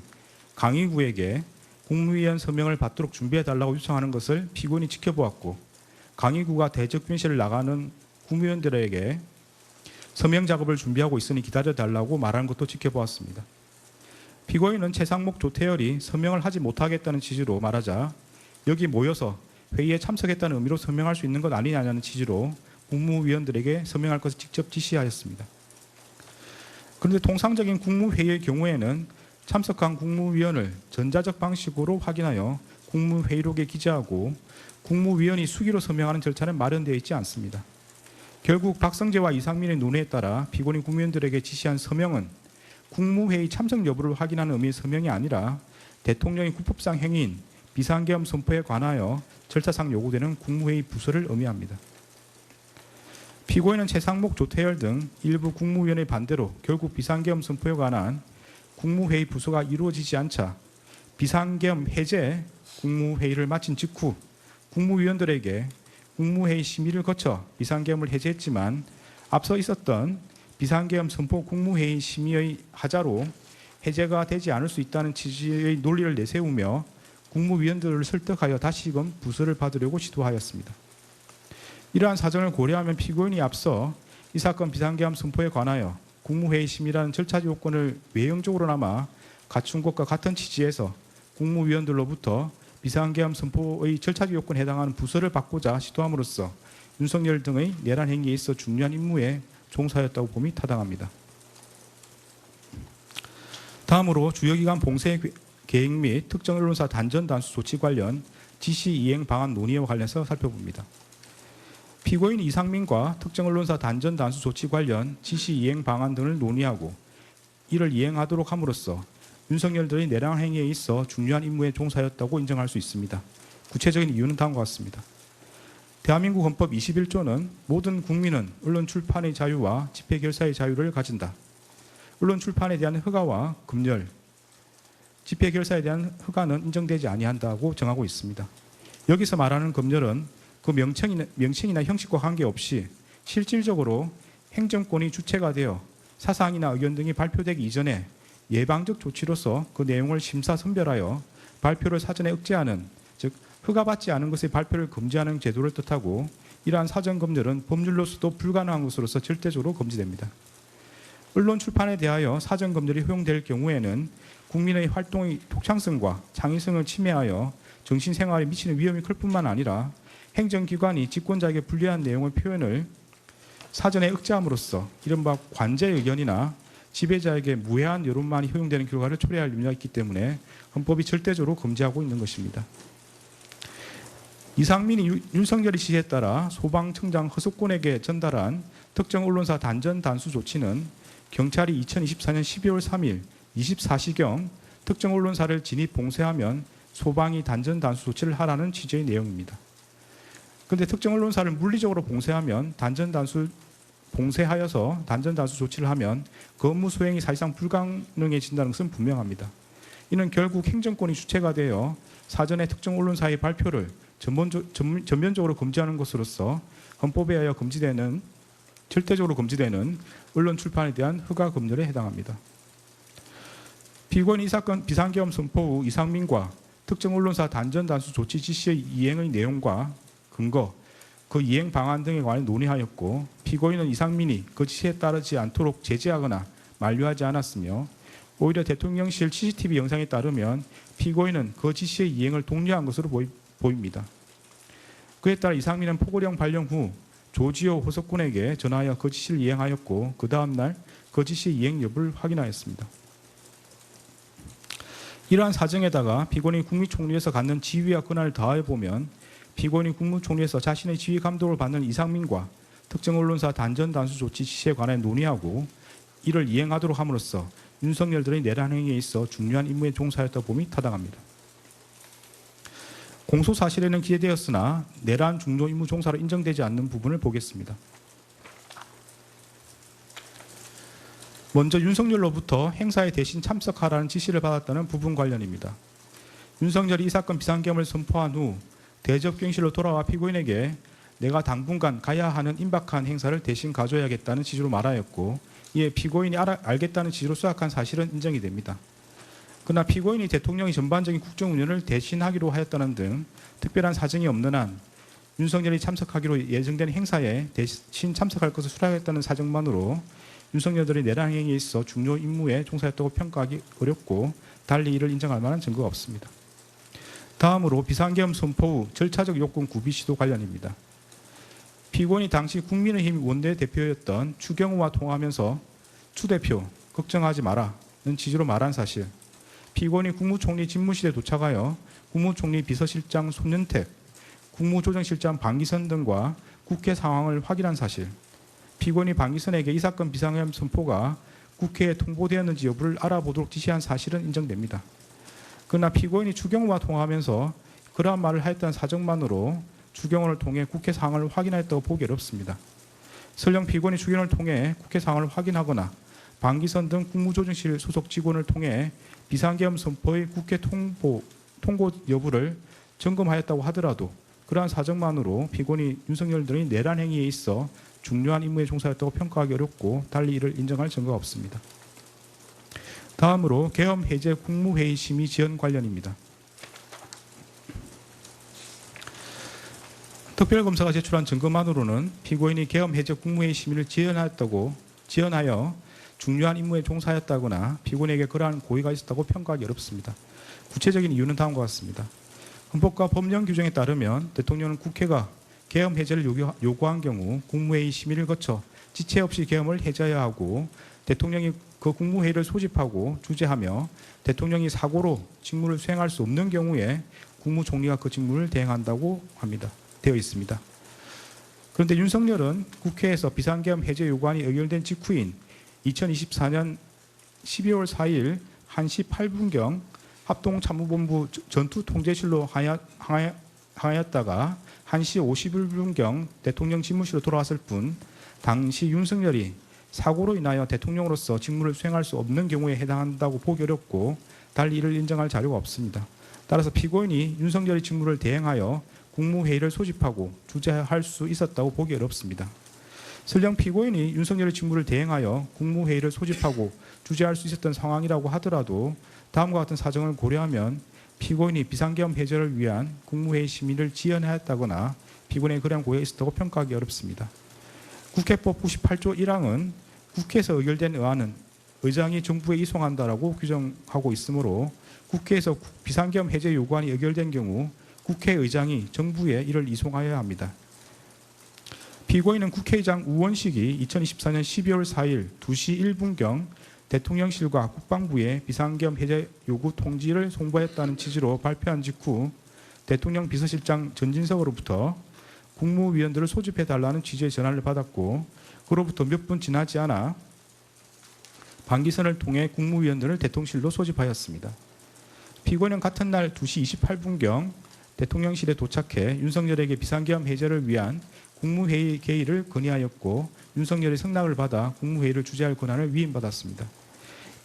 강의구에게 국무위원 서명을 받도록 준비해달라고 요청하는 것을 피고인이 지켜보았고 강의구가 대적변실을 나가는 국무위원들에게 서명 작업을 준비하고 있으니 기다려달라고 말하는 것도 지켜보았습니다. 피고인은 최상목 조태열이 서명을 하지 못하겠다는 취지로 말하자 여기 모여서 회의에 참석했다는 의미로 서명할 수 있는 것 아니냐는 취지로 국무위원들에게 서명할 것을 직접 지시하였습니다. 그런데 통상적인 국무회의의 경우에는 참석한 국무위원을 전자적 방식으로 확인하여 국무회의록에 기재하고 국무위원이 수기로 서명하는 절차는 마련되어 있지 않습니다. 결국 박성재와 이상민의 논의에 따라 피고인 국무위원들에게 지시한 서명은 국무회의 참석 여부를 확인하는 의미의 서명이 아니라 대통령의 국법상 행위인 비상계엄 선포에 관하여 절차상 요구되는 국무회의 부서를 의미합니다. 피고인은 최상목, 조태열 등 일부 국무위원의 반대로 결국 비상계엄 선포에 관한 국무회의 부서가 이루어지지 않자 비상계엄 해제 국무회의를 마친 직후 국무위원들에게 국무회의 심의를 거쳐 비상계엄을 해제했지만 앞서 있었던 비상계엄 선포 국무회의 심의의 하자로 해제가 되지 않을 수 있다는 취지의 논리를 내세우며 국무위원들을 설득하여 다시금 부서를 받으려고 시도하였습니다. 이러한 사정을 고려하면 피고인이 앞서 이 사건 비상계엄 선포에 관하여 국무회의 심의라는 절차 요건을 외형적으로나마 갖춘 것과 같은 취지에서 국무위원들로부터 비상계엄 선포의 절차 요건에 해당하는 부서를 받고자 시도함으로써 윤석열 등의 내란 행위에 있어 중요한 임무에 종사하였다고 봄이 타당합니다. 다음으로 주요기관 봉쇄 계획 및 특정 언론사 단전 단수 조치 관련 지시 이행 방안 논의와 관련해서 살펴봅니다. 피고인 이상민과 특정 언론사 단전 단수 조치 관련 지시 이행 방안 등을 논의하고 이를 이행하도록 함으로써 윤석열 등의 내란 행위에 있어 중요한 임무에 종사하였다고 인정할 수 있습니다. 구체적인 이유는 다음과 같습니다. 대한민국 헌법 21조는 모든 국민은 언론 출판의 자유와 집회 결사의 자유를 가진다. 언론 출판에 대한 허가와 검열, 집회 결사에 대한 허가는 인정되지 아니한다고 정하고 있습니다. 여기서 말하는 검열은 그 명칭이나 형식과 관계없이 실질적으로 행정권이 주체가 되어 사상이나 의견 등이 발표되기 이전에 예방적 조치로서 그 내용을 심사 선별하여 발표를 사전에 억제하는, 즉 허가받지 않은 것의 발표를 금지하는 제도를 뜻하고 이러한 사전 검열은 법률로서도 불가능한 것으로서 절대적으로 금지됩니다. 언론 출판에 대하여 사전 검열이 허용될 경우에는 국민의 활동의 독창성과 창의성을 침해하여 정신생활에 미치는 위험이 클 뿐만 아니라 행정기관이 집권자에게 불리한 내용의 표현을 사전에 억제함으로써 이른바 관제의 의견이나 지배자에게 무해한 여론만이 허용되는 결과를 초래할 염려가 있기 때문에 헌법이 절대적으로 금지하고 있는 것입니다. 이상민이 윤석열의 지시에 따라 소방청장 허석곤에게 전달한 특정 언론사 단전 단수 조치는 경찰이 2024년 12월 3일 24시경 특정 언론사를 진입 봉쇄하면 소방이 단전 단수 조치를 하라는 취지의 내용입니다. 그런데 특정 언론사를 물리적으로 봉쇄하여서 단전 단수 조치를 하면 그 업무 수행이 사실상 불가능해진다는 것은 분명합니다. 이는 결국 행정권이 주체가 되어 사전에 특정 언론사의 발표를 전면적으로 금지하는 것으로서 헌법에 의하여 절대적으로 금지되는 언론 출판에 대한 허가 금지에 해당합니다. 피고인이 이 사건 비상계엄 선포 후 이상민과 특정 언론사 단전 단수 조치 지시의 이행의 내용과 근거, 그 이행 방안 등에 관해 논의하였고, 피고인은 이상민이 그 지시에 따르지 않도록 제재하거나 만류하지 않았으며, 오히려 대통령실 CCTV 영상에 따르면 피고인은 그 지시의 이행을 독려한 것으로 보입니다. 그에 따라 이상민은 포고령 발령 후 조지호 호석군에게 전화하여 그 지시를 이행하였고, 그 다음날 그 지시의 이행 여부를 확인하였습니다. 이러한 사정에다가 피고인이 국무총리에서 갖는 지위와 권한을 더하여 보면 피고인이 국무총리에서 자신의 지휘 감독을 받는 이상민과 특정 언론사 단전 단수 조치 지시에 관해 논의하고 이를 이행하도록 함으로써 윤석열 들의 내란 행위에 있어 중요한 임무에 종사했다고 봄이 타당합니다. 공소 사실에는 기재되었으나 내란 중요 임무 종사로 인정되지 않는 부분을 보겠습니다. 먼저 윤석열로부터 행사에 대신 참석하라는 지시를 받았다는 부분 관련입니다. 윤석열이 이 사건 비상계엄을 선포한 후 대접경실로 돌아와 피고인에게 내가 당분간 가야 하는 임박한 행사를 대신 가져야겠다는 지시로 말하였고, 이에 피고인이 알겠다는 지시로 수락한 사실은 인정이 됩니다. 그러나 피고인이 대통령이 전반적인 국정운영을 대신하기로 하였다는 등 특별한 사정이 없는 한 윤석열이 참석하기로 예정된 행사에 대신 참석할 것을 수락했다는 사정만으로 윤석열들의 내란 행위에 있어 중요 임무에 종사했다고 평가하기 어렵고, 달리 이를 인정할 만한 증거가 없습니다. 다음으로 비상계엄 선포 후 절차적 요건 구비 시도 관련입니다. 피고인이 당시 국민의힘 원내대표였던 추경호와 통화하면서 추 대표 걱정하지 마라는 취지로 말한 사실, 피고인이 국무총리 집무실에 도착하여 국무총리 비서실장 손윤택, 국무조정실장 방기선 등과 국회 상황을 확인한 사실, 피고인이 방기선에게 이 사건 비상계엄 선포가 국회에 통보되었는지 여부를 알아보도록 지시한 사실은 인정됩니다. 그러나 피고인이 추경호와 통화하면서 그러한 말을 하였다는 사정만으로 추경호를 통해 국회 상황을 확인하였다고 보기 어렵습니다. 설령 피고인이 추경호를 통해 국회 상황을 확인하거나 방기선 등 국무조정실 소속 직원을 통해 비상계엄 선포의 국회 통보 여부를 점검하였다고 하더라도 그러한 사정만으로 피고인이 윤석열 등의 내란 행위에 있어 중요한 임무에 종사했다고 평가하기 어렵고, 달리 이를 인정할 증거가 없습니다. 다음으로 계엄 해제 국무회의 심의 지연 관련입니다. 특별검사가 제출한 증거만으로는 피고인이 계엄 해제 국무회의 심의를 지연하여 중요한 임무에 종사했다거나 피고인에게 그러한 고의가 있었다고 평가하기 어렵습니다. 구체적인 이유는 다음과 같습니다. 헌법과 법령 규정에 따르면 대통령은 국회가 계엄 해제를 요구한 경우 국무회의 심의를 거쳐 지체 없이 계엄을 해제해야 하고, 대통령이 그 국무회의를 소집하고 주재하며 대통령이 사고로 직무를 수행할 수 없는 경우에 국무총리가 그 직무를 대행한다고 되어 있습니다. 그런데 윤석열은 국회에서 비상계엄 해제 요구안이 의결된 직후인 2024년 12월 4일 1시 8분경 합동참모본부 전투통제실로 항하였다가 1시 51분경 대통령 집무실로 돌아왔을 뿐, 당시 윤석열이 사고로 인하여 대통령으로서 직무를 수행할 수 없는 경우에 해당한다고 보기 어렵고, 달리 이를 인정할 자료가 없습니다. 따라서 피고인이 윤석열의 직무를 대행하여 국무회의를 소집하고 주재할 수 있었다고 보기 어렵습니다. 설령 피고인이 윤석열의 직무를 대행하여 국무회의를 소집하고 주재할 수 있었던 상황이라고 하더라도 다음과 같은 사정을 고려하면 피고인이 비상계엄 해제를 위한 국무회의 심의를 지연하였다거나 피고인의 그러한 고의가 있었다고 평가하기 어렵습니다. 국회법 98조 1항은 국회에서 의결된 의안은 의장이 정부에 이송한다라고 규정하고 있으므로 국회에서 비상계엄 해제 요구안이 의결된 경우 국회의장이 정부에 이를 이송하여야 합니다. 피고인은 국회의장 우원식이 2024년 12월 4일 2시 1분경 대통령실과 국방부에 비상계엄 해제 요구 통지를 송부했다는 취지로 발표한 직후 대통령 비서실장 전진석으로부터 국무위원들을 소집해달라는 취지의 전화를 받았고, 그로부터 몇 분 지나지 않아 방기선을 통해 국무위원들을 대통령실로 소집하였습니다. 피고인은 같은 날 2시 28분경 대통령실에 도착해 윤석열에게 비상계엄 해제를 위한 국무회의 개의를 건의하였고 윤석열의 승낙을 받아 국무회의를 주재할 권한을 위임받았습니다.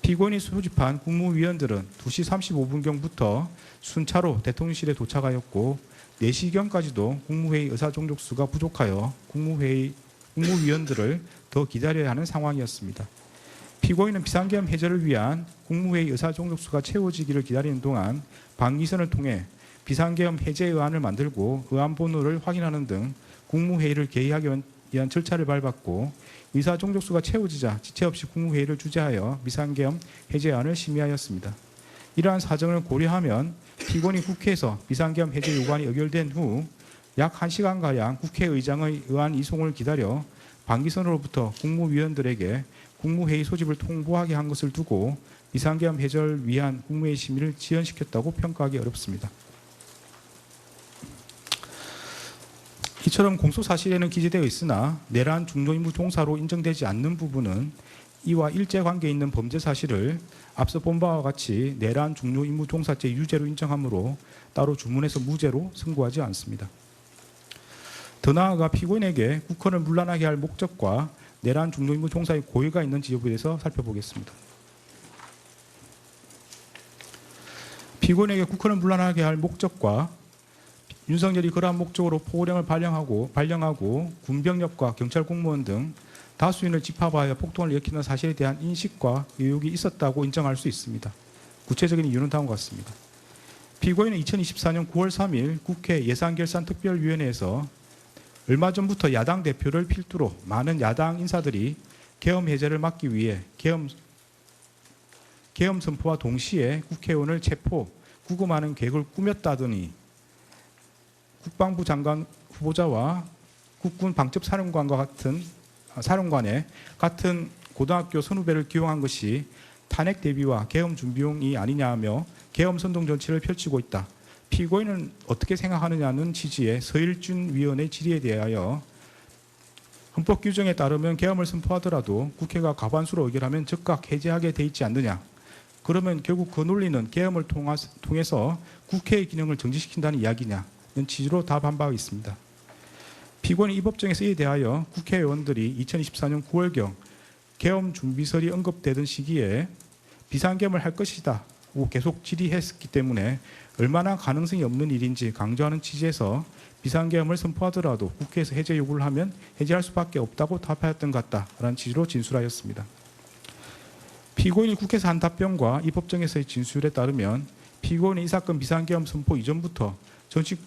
피고인이 소집한 국무위원들은 2시 35분경부터 순차로 대통령실에 도착하였고 4시경까지도 국무회의 의사종족수가 부족하여 국무위원들을 더 기다려야 하는 상황이었습니다. 피고인은 비상계엄 해제를 위한 국무회의 의사종족수가 채워지기를 기다리는 동안 방기선을 통해 비상계엄 해제 의안을 만들고 의안 번호를 확인하는 등 국무회의를 개의하기 위한 절차를 밟았고 의사종족수가 채워지자 지체 없이 국무회의를 주재하여 비상계엄 해제안을 심의하였습니다. 이러한 사정을 고려하면 피고인이 국회에서 비상계엄 해제 요구안이 의결된 후 약 1시간가량 국회의장의 의안 이송을 기다려 방기선으로부터 국무위원들에게 국무회의 소집을 통보하게 한 것을 두고 비상계엄 해제를 위한 국무회의 심의를 지연시켰다고 평가하기 어렵습니다. 이처럼 공소사실에는 기재되어 있으나 내란 중요임무 종사로 인정되지 않는 부분은 이와 일제관계에 있는 범죄 사실을 앞서 본 바와 같이 내란 중요임무 종사죄 유죄로 인정하므로 따로 주문해서 무죄로 선고하지 않습니다. 더 나아가 피고인에게 국헌을 문란하게 할 목적과 내란 중요임무 종사의 고의가 있는지 여부에 대해서 살펴보겠습니다. 피고인에게 국헌을 문란하게 할 목적과 윤석열이 그러한 목적으로 포고령을 발령하고 군병력과 경찰 공무원 등 다수인을 집합하여 폭동을 일으키는 사실에 대한 인식과 의혹이 있었다고 인정할 수 있습니다. 구체적인 이유는 다음과 같습니다. 피고인은 2024년 9월 3일 국회 예산결산특별위원회에서 얼마 전부터 야당 대표를 필두로 많은 야당 인사들이 계엄 해제를 막기 위해 계엄 선포와 동시에 국회의원을 체포, 구금하는 계획을 꾸몄다더니 국방부 장관 후보자와 국군 방첩사령관의 같은 고등학교 선후배를 기용한 것이 탄핵 대비와 계엄 준비용이 아니냐며 계엄 선동 정치를 펼치고 있다. 피고인은 어떻게 생각하느냐는 취지의 서일준 위원의 질의에 대하여 헌법 규정에 따르면 계엄을 선포하더라도 국회가 과반수로 의결하면 즉각 해제하게 돼 있지 않느냐. 그러면 결국 그 논리는 계엄을 통해서 국회의 기능을 정지시킨다는 이야기냐는 취지로 답한 바가 있습니다. 피고인이 이 법정에서 이에 대하여 국회의원들이 2024년 9월경 계엄 준비설이 언급되던 시기에 비상계엄을 할 것이다 고 계속 질의했기 때문에 얼마나 가능성이 없는 일인지 강조하는 취지에서 비상계엄을 선포하더라도 국회에서 해제 요구를 하면 해제할 수밖에 없다고 답하였던 것 같다라는 취지로 진술하였습니다. 피고인이 국회에서 한 답변과 이 법정에서의 진술에 따르면 피고인은 이 사건 비상계엄 선포 이전부터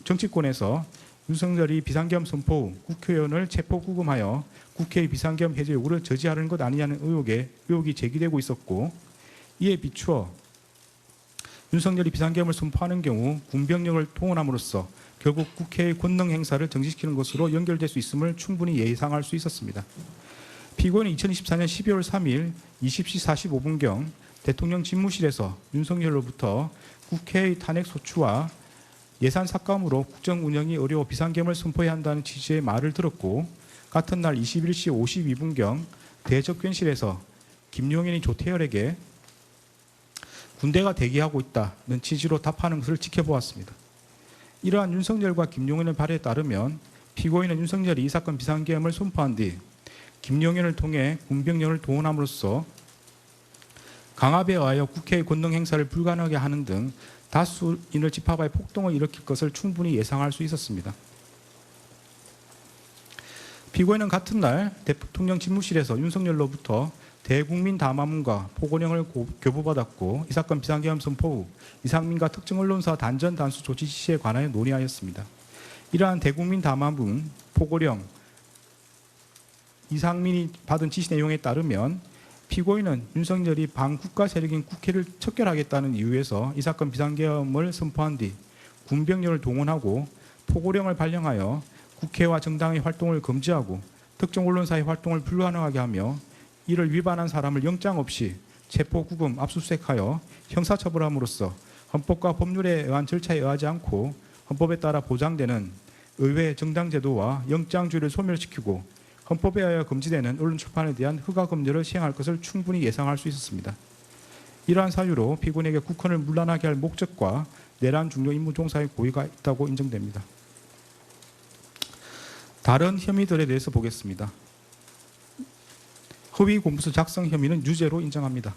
정치권에서 윤석열이 비상계엄 선포 후 국회의원을 체포 구금하여 국회의 비상계엄 해제 요구를 저지하려는 것 아니냐는 의혹이 제기되고 있었고, 이에 비추어 윤석열이 비상계엄을 선포하는 경우 군병력을 동원함으로써 결국 국회의 권능 행사를 정지시키는 것으로 연결될 수 있음을 충분히 예상할 수 있었습니다. 피고인은 2024년 12월 3일 20시 45분경 대통령 집무실에서 윤석열로부터 국회의 탄핵 소추와 예산 삭감으로 국정 운영이 어려워 비상계엄을 선포해야 한다는 취지의 말을 들었고, 같은 날 21시 52분경 대접견실에서 김용현이 조태열에게 군대가 대기하고 있다는 취지로 답하는 것을 지켜보았습니다. 이러한 윤석열과 김용현의 발에 따르면 피고인은 윤석열이 이 사건 비상계엄을 선포한 뒤 김용현을 통해 군병력을 동원함으로써 강압에 의하여 국회의 권능 행사를 불가능하게 하는 등 다수인을 집합하여 폭동을 일으킬 것을 충분히 예상할 수 있었습니다. 피고인은 같은 날 대통령 집무실에서 윤석열로부터 대국민 담화문과 포고령을 교부받았고, 이 사건 비상계엄 선포 후 이상민과 특정 언론사 단전 단수 조치 실시에 관하여 논의하였습니다. 이러한 대국민 담화문, 포고령, 이상민이 받은 지시 내용에 따르면 피고인은 윤석열이 반국가 세력인 국회를 척결하겠다는 이유에서 이 사건 비상계엄을 선포한 뒤 군병력을 동원하고 포고령을 발령하여 국회와 정당의 활동을 금지하고 특정 언론사의 활동을 불가능하게 하며 이를 위반한 사람을 영장 없이 체포, 구금, 압수수색하여 형사처벌함으로써 헌법과 법률에 의한 절차에 의하지 않고 헌법에 따라 보장되는 의회 정당제도와 영장주의를 소멸시키고 헌법에 의하여 금지되는 언론 출판에 대한 허가 금지를 시행할 것을 충분히 예상할 수 있었습니다. 이러한 사유로 피고인에게 국헌을 문란하게 할 목적과 내란 중요 임무 종사의 고의가 있다고 인정됩니다. 다른 혐의들에 대해서 보겠습니다. 허위 공문서 작성 혐의는 유죄로 인정합니다.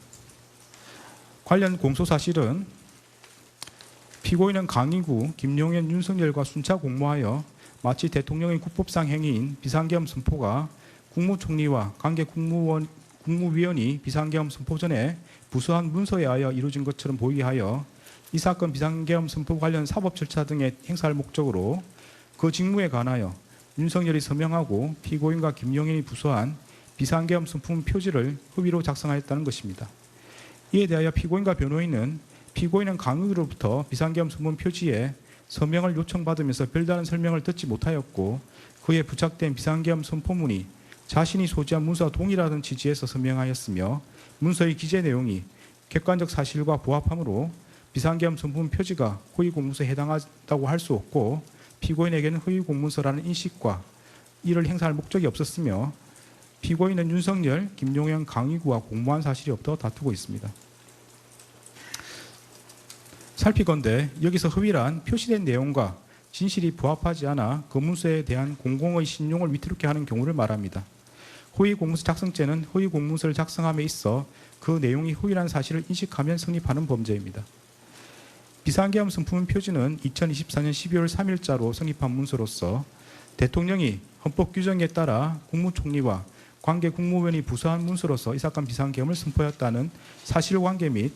관련 공소 사실은 피고인은 강의구 김용현, 윤석열과 순차 공모하여 마치 대통령의 국법상 행위인 비상계엄 선포가 국무총리와 관계 국무위원이 비상계엄 선포 전에 부수한 문서에 의하여 이루어진 것처럼 보이게 하여 이 사건 비상계엄 선포 관련 사법 절차 등의 행사할 목적으로 그 직무에 관하여 윤석열이 서명하고 피고인과 김용현이 부수한 비상계엄 선포문 표지를 허위로 작성하였다는 것입니다. 이에 대하여 피고인과 변호인은 피고인은 강의로부터 비상계엄 선포문 표지에 서명을 요청받으면서 별다른 설명을 듣지 못하였고 그에 부착된 비상계엄 선포문이 자신이 소지한 문서와 동일하다는 취지에서 서명하였으며 문서의 기재 내용이 객관적 사실과 부합하므로 비상계엄 선포문 표지가 허위 공문서에 해당한다고 할 수 없고 피고인에게는 허위 공문서라는 인식과 이를 행사할 목적이 없었으며 피고인은 윤석열, 김용현 강의구와 공모한 사실이 없다고 다투고 있습니다. 살피건대 여기서 허위란 표시된 내용과 진실이 부합하지 않아 그 문서에 대한 공공의 신용을 위태롭게 하는 경우를 말합니다. 허위 공문서 작성죄는 허위 공문서를 작성함에 있어 그 내용이 허위라는 사실을 인식하면 성립하는 범죄입니다. 비상계엄 선포문 표지는 2024년 12월 3일자로 성립한 문서로서 대통령이 헌법 규정에 따라 국무총리와 관계 국무위원이 부수한 문서로서 이 사건 비상계엄을 선포했다는 사실관계 및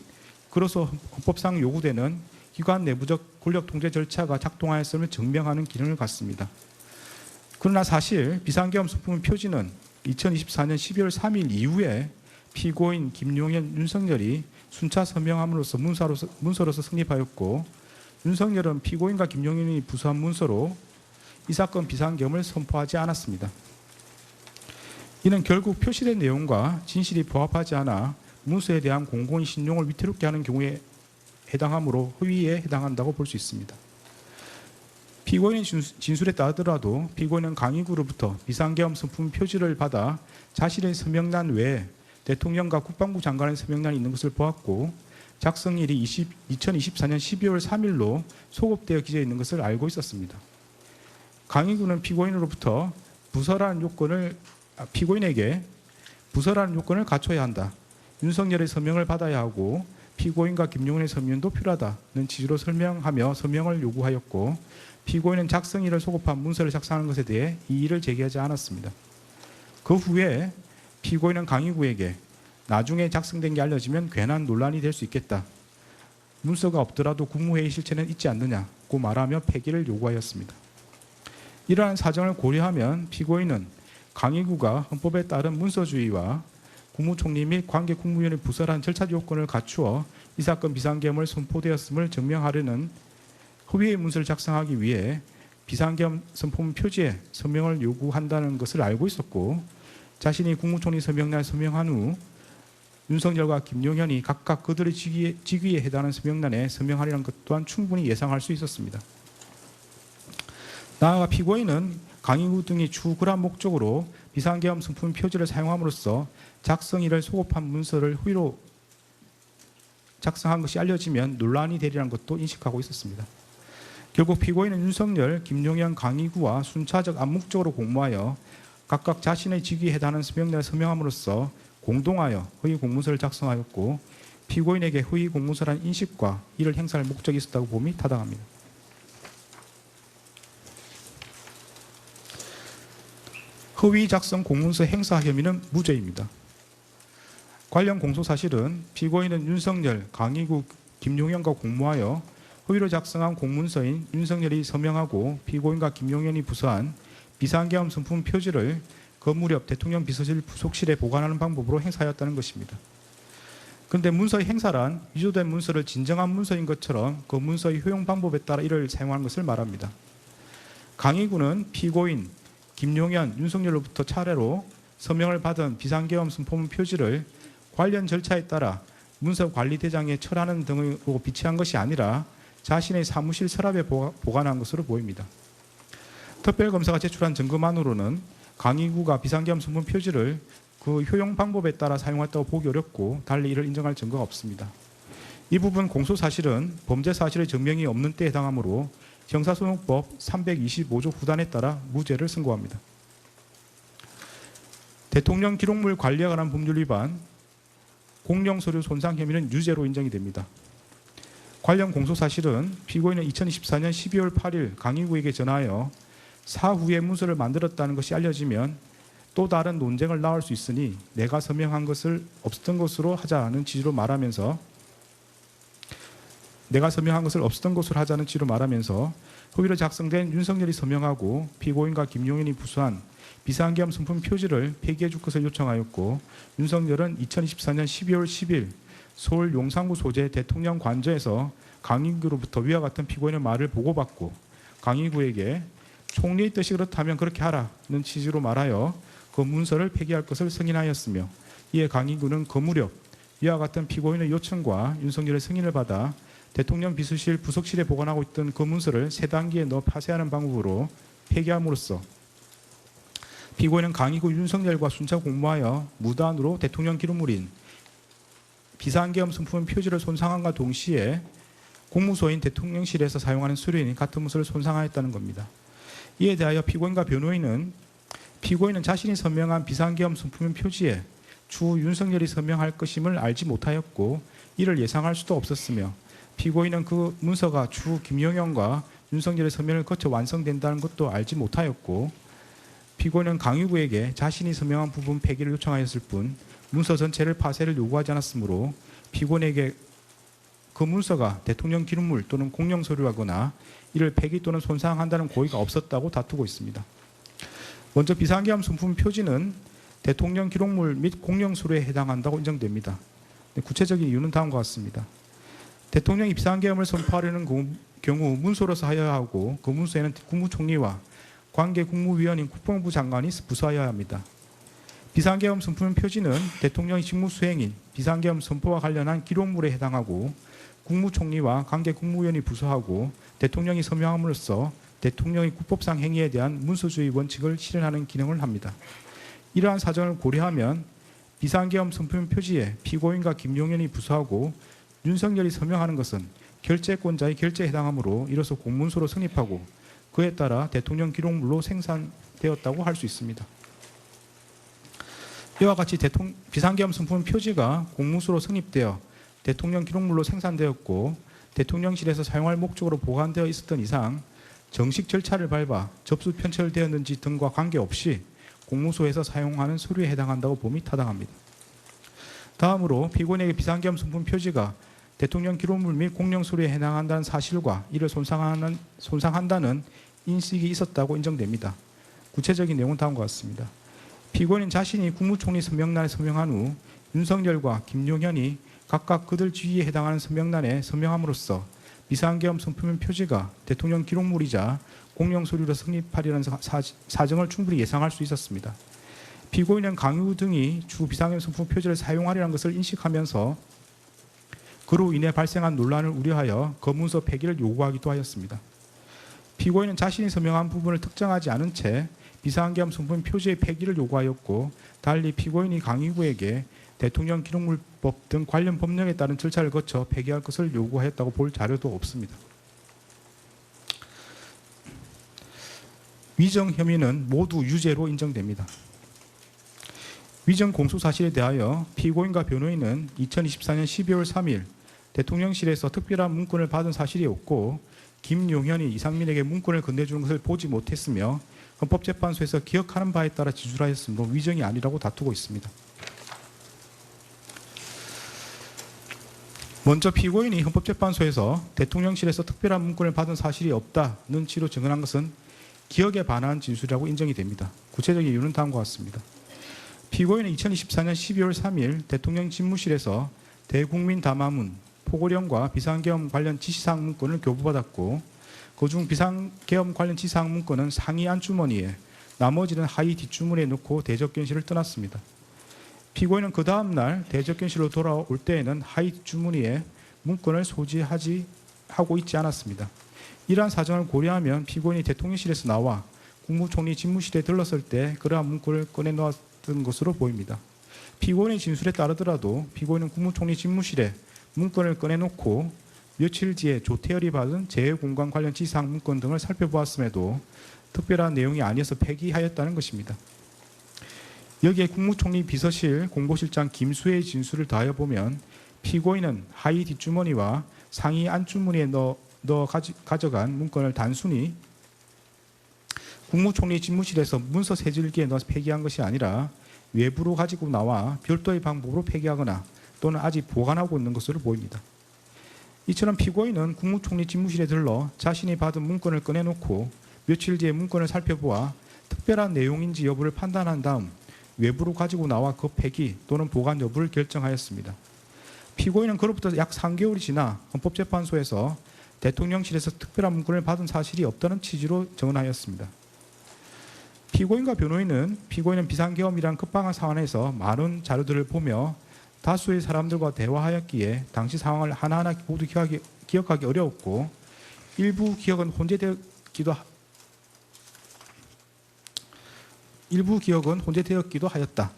그로서 헌법상 요구되는 기관 내부적 권력 통제 절차가 작동하였음을 증명하는 기능을 갖습니다. 그러나 사실 비상계엄 선포문 표지는 2024년 12월 3일 이후에 피고인 김용현, 윤석열이 순차 서명함으로써 문서로서 성립하였고 윤석열은 피고인과 김용현이 부수한 문서로 이 사건 비상계엄을 선포하지 않았습니다. 이는 결국 표시된 내용과 진실이 부합하지 않아 문서에 대한 공공의 신용을 위태롭게 하는 경우에 해당하므로 허위에 해당한다고 볼 수 있습니다. 피고인의 진술에 따르더라도 피고인은 강의구로부터 비상계엄 선포문 표지를 받아 자신의 서명란 외에 대통령과 국방부 장관의 서명란이 있는 것을 보았고 작성일이 2024년 12월 3일로 소급되어 기재해 있는 것을 알고 있었습니다. 강의구는 피고인으로부터 피고인에게 부서라는 요건을 갖춰야 한다. 윤석열의 서명을 받아야 하고 피고인과 김용현의 서명도 필요하다는 취지로 설명하며 서명을 요구하였고 피고인은 작성일을 소급한 문서를 작성하는 것에 대해 이의를 제기하지 않았습니다. 그 후에 피고인은 강의구에게 나중에 작성된 게 알려지면 괜한 논란이 될 수 있겠다. 문서가 없더라도 국무회의 실체는 있지 않느냐고 말하며 폐기를 요구하였습니다. 이러한 사정을 고려하면 피고인은 강의구가 헌법에 따른 문서주의와 국무총리 및 관계 국무위원의 부설한 절차 요건을 갖추어 이 사건 비상계엄을 선포되었음을 증명하려는 허위의 문서를 작성하기 위해 비상계엄 선포문 표지에 서명을 요구한다는 것을 알고 있었고 자신이 국무총리 서명란에 서명한 후 윤석열과 김용현이 각각 그들의 직위에 해당하는 서명란에 서명하리라는 것 또한 충분히 예상할 수 있었습니다. 나아가 피고인은 강의구 등이 추후 그러한 목적으로 비상계엄 선포문 표지를 사용함으로써 작성일을 소급한 문서를 허위로 작성한 것이 알려지면 논란이 되리라는 것도 인식하고 있었습니다. 결국 피고인은 윤석열, 김용현, 강의구와 순차적 암묵적으로 공모하여 각각 자신의 직위에 해당하는 서명란에 서명함으로써 공동하여 허위 공문서를 작성하였고 피고인에게 허위 공문서라는 인식과 이를 행사할 목적이 있었다고 봄이 타당합니다. 허위 작성 공문서 행사 혐의는 무죄입니다. 관련 공소 사실은 피고인은 윤석열, 강의구, 김용현과 공모하여 허위로 작성한 공문서인 윤석열이 서명하고 피고인과 김용현이 부서한 비상계엄 선포문 표지를 건물 옆 대통령 비서실 부속실에 보관하는 방법으로 행사하였다는 것입니다. 그런데 문서의 행사란 위조된 문서를 진정한 문서인 것처럼 그 문서의 효용 방법에 따라 이를 사용하는 것을 말합니다. 강의구는 피고인, 김용현, 윤석열로부터 차례로 서명을 받은 비상계엄 선포문 표지를 관련 절차에 따라 문서관리대장에 철하는 등으로 비치한 것이 아니라 자신의 사무실 서랍에 보관한 것으로 보입니다. 특별검사가 제출한 증거만으로는 강의구가 비상계엄 선포문 표지를 그 효용 방법에 따라 사용했다고 보기 어렵고 달리 이를 인정할 증거가 없습니다. 이 부분 공소 사실은 범죄 사실의 증명이 없는 때에 해당하므로 형사소송법 325조 후단에 따라 무죄를 선고합니다. 대통령 기록물 관리에 관한 법률 위반, 공영서류 손상 혐의는 유죄로 인정이 됩니다. 관련 공소 사실은 피고인은 2024년 12월 8일 강의구에게 전하여 사후에 문서를 만들었다는 것이 알려지면 또 다른 논쟁을 낳을 수 있으니 내가 서명한 것을 없었던 것으로 하자는 취지로 말하면서 허위로 작성된 윤석열이 서명하고 피고인과 김용현이 부수한 비상계엄 선품 표지를 폐기해 줄 것을 요청하였고, 윤석열은 2024년 12월 10일 서울 용산구 소재 대통령 관저에서 강의구로부터 위와 같은 피고인의 말을 보고받고 강의구에게 총리의 뜻이 그렇다면 그렇게 하라는 취지로 말하여 그 문서를 폐기할 것을 승인하였으며, 이에 강의구는 그 무렵 이와 같은 피고인의 요청과 윤석열의 승인을 받아 대통령 비서실 부속실에 보관하고 있던 그 문서를 세 단계에 넣어 파쇄하는 방법으로 폐기함으로써 피고인은 강의구 윤석열과 순차 공모하여 무단으로 대통령 기록물인 비상계엄 선품 표지를 손상함과 동시에 공무소인 대통령실에서 사용하는 서류인 같은 문서를 손상하였다는 겁니다. 이에 대하여 피고인과 변호인은 피고인은 자신이 서명한 비상계엄 선품 표지에 추후 윤석열이 서명할 것임을 알지 못하였고 이를 예상할 수도 없었으며, 피고인은 그 문서가 추후 김용현과 윤석열의 서명을 거쳐 완성된다는 것도 알지 못하였고, 피고인은 강의구에게 자신이 서명한 부분 폐기를 요청하였을 뿐 문서 전체를 파쇄를 요구하지 않았으므로 피고인에게 그 문서가 대통령 기록물 또는 공용 서류라거나 이를 폐기 또는 손상한다는 고의가 없었다고 다투고 있습니다. 먼저 비상계엄 선품 표지는 대통령 기록물 및 공용 서류에 해당한다고 인정됩니다. 구체적인 이유는 다음과 같습니다. 대통령이 비상계엄을 선포하려는 경우 문서로서 하여야 하고 그 문서에는 국무총리와 관계 국무위원인 국방부 장관이 부서하여야 합니다. 비상계엄 선품 표지는 대통령의 직무수행인 비상계엄 선포와 관련한 기록물에 해당하고 국무총리와 관계 국무위원이 부서하고 대통령이 서명함으로써 대통령의 국법상 행위에 대한 문서주의 원칙을 실현하는 기능을 합니다. 이러한 사정을 고려하면 비상계엄 선품 표지에 피고인과 김용현이 부서하고 윤석열이 서명하는 것은 결재권자의 결재에 해당하므로 이로써 공문서로 성립하고 그에 따라 대통령 기록물로 생산되었다고 할 수 있습니다. 이와 같이 비상계엄 선품 표지가 공문서로 성립되어 대통령 기록물로 생산되었고 대통령실에서 사용할 목적으로 보관되어 있었던 이상 정식 절차를 밟아 접수 편철되었는지 등과 관계없이 공무소에서 사용하는 서류에 해당한다고 봄이 타당합니다. 다음으로 피고인에게 비상계엄 선품 표지가 대통령 기록물 및 공용 서류에 해당한다는 사실과 이를 손상한다는 인식이 있었다고 인정됩니다. 구체적인 내용은 다음과 같습니다. 피고인은 자신이 국무총리 서명란에 서명한 후 윤석열과 김용현이 각각 그들 지위에 해당하는 서명란에 서명함으로써 비상계엄 선품 표지가 대통령 기록물이자 공용 서류로 성립하리라는 사정을 충분히 예상할 수 있었습니다. 피고인은 강유 등이 주 비상계엄 선품 표지를 사용하리라는 것을 인식하면서 그로 인해 발생한 논란을 우려하여 그 문서 폐기를 요구하기도 하였습니다. 피고인은 자신이 서명한 부분을 특정하지 않은 채 비상계엄 선품 표지의 폐기를 요구하였고, 달리 피고인이 강의구에게 대통령 기록물법 등 관련 법령에 따른 절차를 거쳐 폐기할 것을 요구하였다고 볼 자료도 없습니다. 위정 혐의는 모두 유죄로 인정됩니다. 위정 공소 사실에 대하여 피고인과 변호인은 2024년 12월 3일 대통령실에서 특별한 문건을 받은 사실이 없고 김용현이 이상민에게 문건을 건네주는 것을 보지 못했으며 헌법재판소에서 기억하는 바에 따라 지출하였으므로 위정이 아니라고 다투고 있습니다. 먼저 피고인이 헌법재판소에서 대통령실에서 특별한 문건을 받은 사실이 없다는 취지로 증언한 것은 기억에 반한 진술이라고 인정이 됩니다. 구체적인 이유는 다음과 같습니다. 피고인은 2024년 12월 3일 대통령 집무실에서 대국민 담화문, 포고령과 비상계엄 관련 지시사항 문건을 교부받았고, 그중 비상계엄 관련 지시사항 문건은 상위 안주머니에 나머지는 하위 뒷주머니에 넣고 대접견실을 떠났습니다. 피고인은 그 다음날 대접견실로 돌아올 때에는 하위 뒷주머니에 문건을 소지하고 있지 않았습니다. 이러한 사정을 고려하면 피고인이 대통령실에서 나와 국무총리 집무실에 들렀을 때 그러한 문건을 꺼내놓았던 것으로 보입니다. 피고인의 진술에 따르더라도 피고인은 국무총리 집무실에 문건을 꺼내놓고 며칠 뒤에 조태열이 받은 재해공간 관련 지시사항 문건 등을 살펴보았음에도 특별한 내용이 아니어서 폐기하였다는 것입니다. 여기에 국무총리 비서실 공보실장 김수혜의 진술을 더하여 보면 피고인은 하의 뒷주머니와 상의 안주머니에 넣어 가져간 문건을 단순히 국무총리 집무실에서 문서 세줄기에 넣어서 폐기한 것이 아니라 외부로 가지고 나와 별도의 방법으로 폐기하거나 또는 아직 보관하고 있는 것으로 보입니다. 이처럼 피고인은 국무총리 집무실에 들러 자신이 받은 문건을 꺼내놓고 며칠 뒤에 문건을 살펴보아 특별한 내용인지 여부를 판단한 다음 외부로 가지고 나와 그 폐기 또는 보관 여부를 결정하였습니다. 피고인은 그로부터 약 3개월이 지나 헌법재판소에서 대통령실에서 특별한 문건을 받은 사실이 없다는 취지로 정언하였습니다. 피고인과 변호인은 비상계엄이란 급박한 상황에서 많은 자료들을 보며 다수의 사람들과 대화하였기에 당시 상황을 하나하나 모두 기억하기 어려웠고 일부 기억은 혼재되었기도 하였다.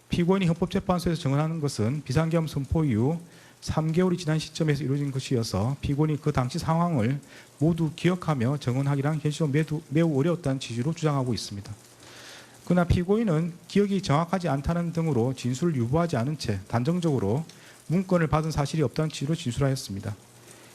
피고인이 헌법재판소에서 정언하는 것은 비상계엄 선포 이후 3개월이 지난 시점에서 이루어진 것이어서 피고인이 그 당시 상황을 모두 기억하며 정언하기란 현실적으로 매우 어려웠다는 취지로 주장하고 있습니다. 그러나 피고인은 기억이 정확하지 않다는 등으로 진술을 유보하지 않은 채 단정적으로 문건을 받은 사실이 없다는 취지로 진술하였습니다.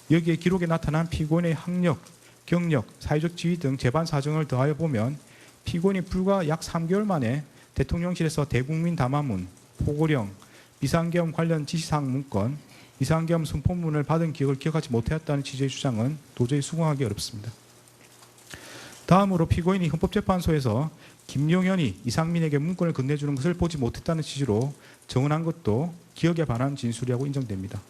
여기에 기록에 나타난 피고인의 학력, 경력, 사회적 지위 등 재반 사정을 더하여 보면 피고인이 불과 약 3개월 만에 대통령실에서 대국민 담화문, 포고령, 비상계엄 관련 지시사항 문건, 비상계엄 선포문을 받은 기억을 기억하지 못하였다는 취지의 주장은 도저히 수긍하기 어렵습니다. 다음으로 피고인이 헌법재판소에서 김용현이 이상민에게 문건을 건네주는 것을 보지 못했다는 취지로 정언한 것도 기억에 반한 진술이라고 인정됩니다.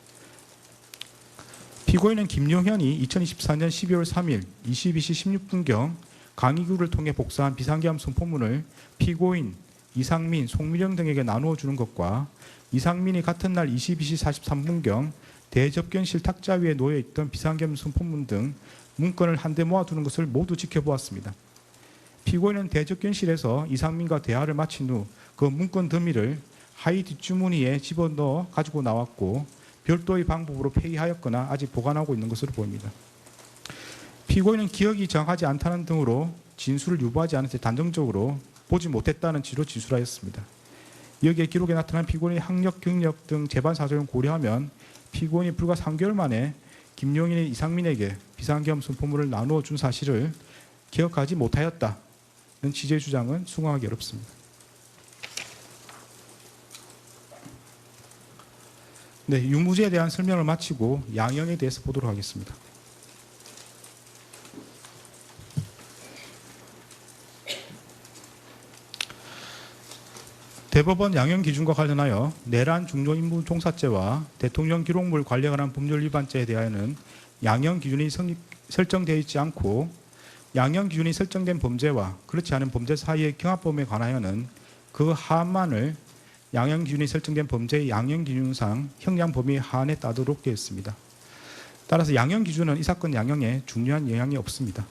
피고인은 김용현이 2024년 12월 3일 22시 16분경 강의규를 통해 복사한 비상계엄 선포문을 피고인, 이상민, 송미령 등에게 나누어 주는 것과 이상민이 같은 날 22시 43분경 대접견실 탁자 위에 놓여 있던 비상계엄 선포문 등 문건을 한데 모아두는 것을 모두 지켜보았습니다. 피고인은 대접견실에서 이상민과 대화를 마친 후 그 문건 더미를 하의 뒷주머니에 집어넣어 가지고 나왔고 별도의 방법으로 폐기하였거나 아직 보관하고 있는 것으로 보입니다. 피고인은 기억이 정확하지 않다는 등으로 진술을 유보하지 않은 채 단정적으로 보지 못했다는 취지로 진술하였습니다. 여기에 기록에 나타난 피고인의 학력, 경력 등 재반 사정을 고려하면 피고인이 불과 3개월 만에 김용인이 이상민에게 비상계엄 선포문을 나누어 준 사실을 기억하지 못하였다는 취지의 주장은 수긍하기 어렵습니다. 네, 유무죄에 대한 설명을 마치고 양형에 대해서 보도록 하겠습니다. 대법원 양형 기준과 관련하여 내란 중요임무 종사죄와 대통령 기록물 관리에 관한 법률 위반죄에 대하여는 양형 기준이 설정되어 있지 않고 양형 기준이 설정된 범죄와 그렇지 않은 범죄 사이의 경합범에 관하여는 그 하한만을 양형 기준이 설정된 범죄의 양형 기준상 형량 범위 하한에 따르도록 되어 있습니다. 따라서 양형 기준은 이 사건 양형에 중요한 영향이 없습니다.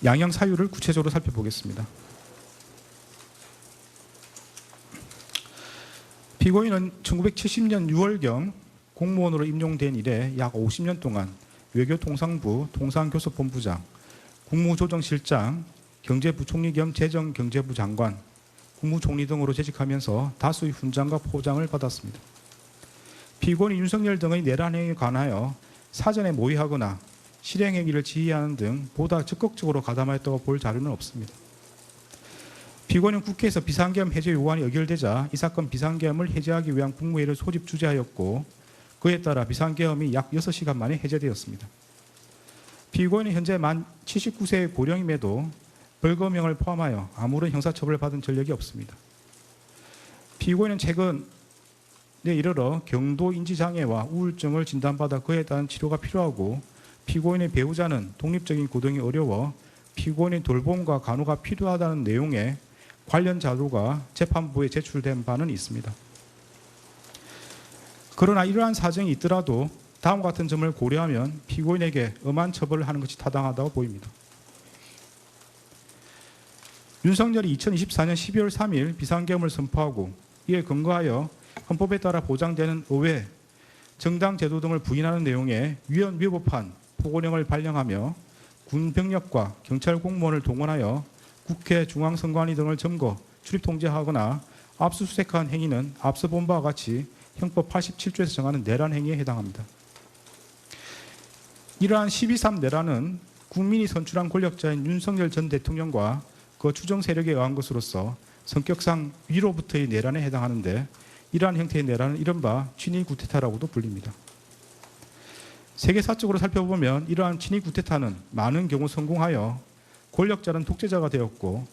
양형 사유를 구체적으로 살펴보겠습니다. 피고인은 1970년 6월경 공무원으로 임용된 이래 약 50년 동안 외교통상부 통상교섭본부장, 국무조정실장, 경제부총리 겸 재정경제부 장관, 국무총리 등으로 재직하면서 다수의 훈장과 포장을 받았습니다. 피고인 윤석열 등의 내란 행위에 관하여 사전에 모의하거나 실행 행위를 지휘하는 등 보다 적극적으로 가담하였다고 볼 자료는 없습니다. 피고인은 국회에서 비상계엄 해제 요구안이 의결되자 이 사건 비상계엄을 해제하기 위한 국무회의를 소집 주재하였고 그에 따라 비상계엄이 약 6시간 만에 해제되었습니다. 피고인은 현재 만 79세의 고령임에도 벌금형을 포함하여 아무런 형사처벌을 받은 전력이 없습니다. 피고인은 최근에 이르러 경도 인지장애와 우울증을 진단받아 그에 따른 치료가 필요하고 피고인의 배우자는 독립적인 고등이 어려워 피고인의 돌봄과 간호가 필요하다는 내용의 관련 자료가 재판부에 제출된 바는 있습니다. 그러나 이러한 사정이 있더라도 다음과 같은 점을 고려하면 피고인에게 엄한 처벌을 하는 것이 타당하다고 보입니다. 윤석열이 2024년 12월 3일 비상계엄을 선포하고 이에 근거하여 헌법에 따라 보장되는 의회, 정당 제도 등을 부인하는 내용의 위헌위법한 포고령을 발령하며 군 병력과 경찰 공무원을 동원하여 국회 중앙선관위 등을 점거, 출입 통제하거나 압수수색한 행위는 앞서 본 바와 같이 형법 87조에서 정하는 내란 행위에 해당합니다. 이러한 12.3 내란은 국민이 선출한 권력자인 윤석열 전 대통령과 그 추정 세력에 의한 것으로서 성격상 위로부터의 내란에 해당하는데 이러한 형태의 내란은 이른바 친위 구테타라고도 불립니다. 세계사적으로 살펴보면 이러한 친위 구테타는 많은 경우 성공하여 권력자는 독재자가 되었고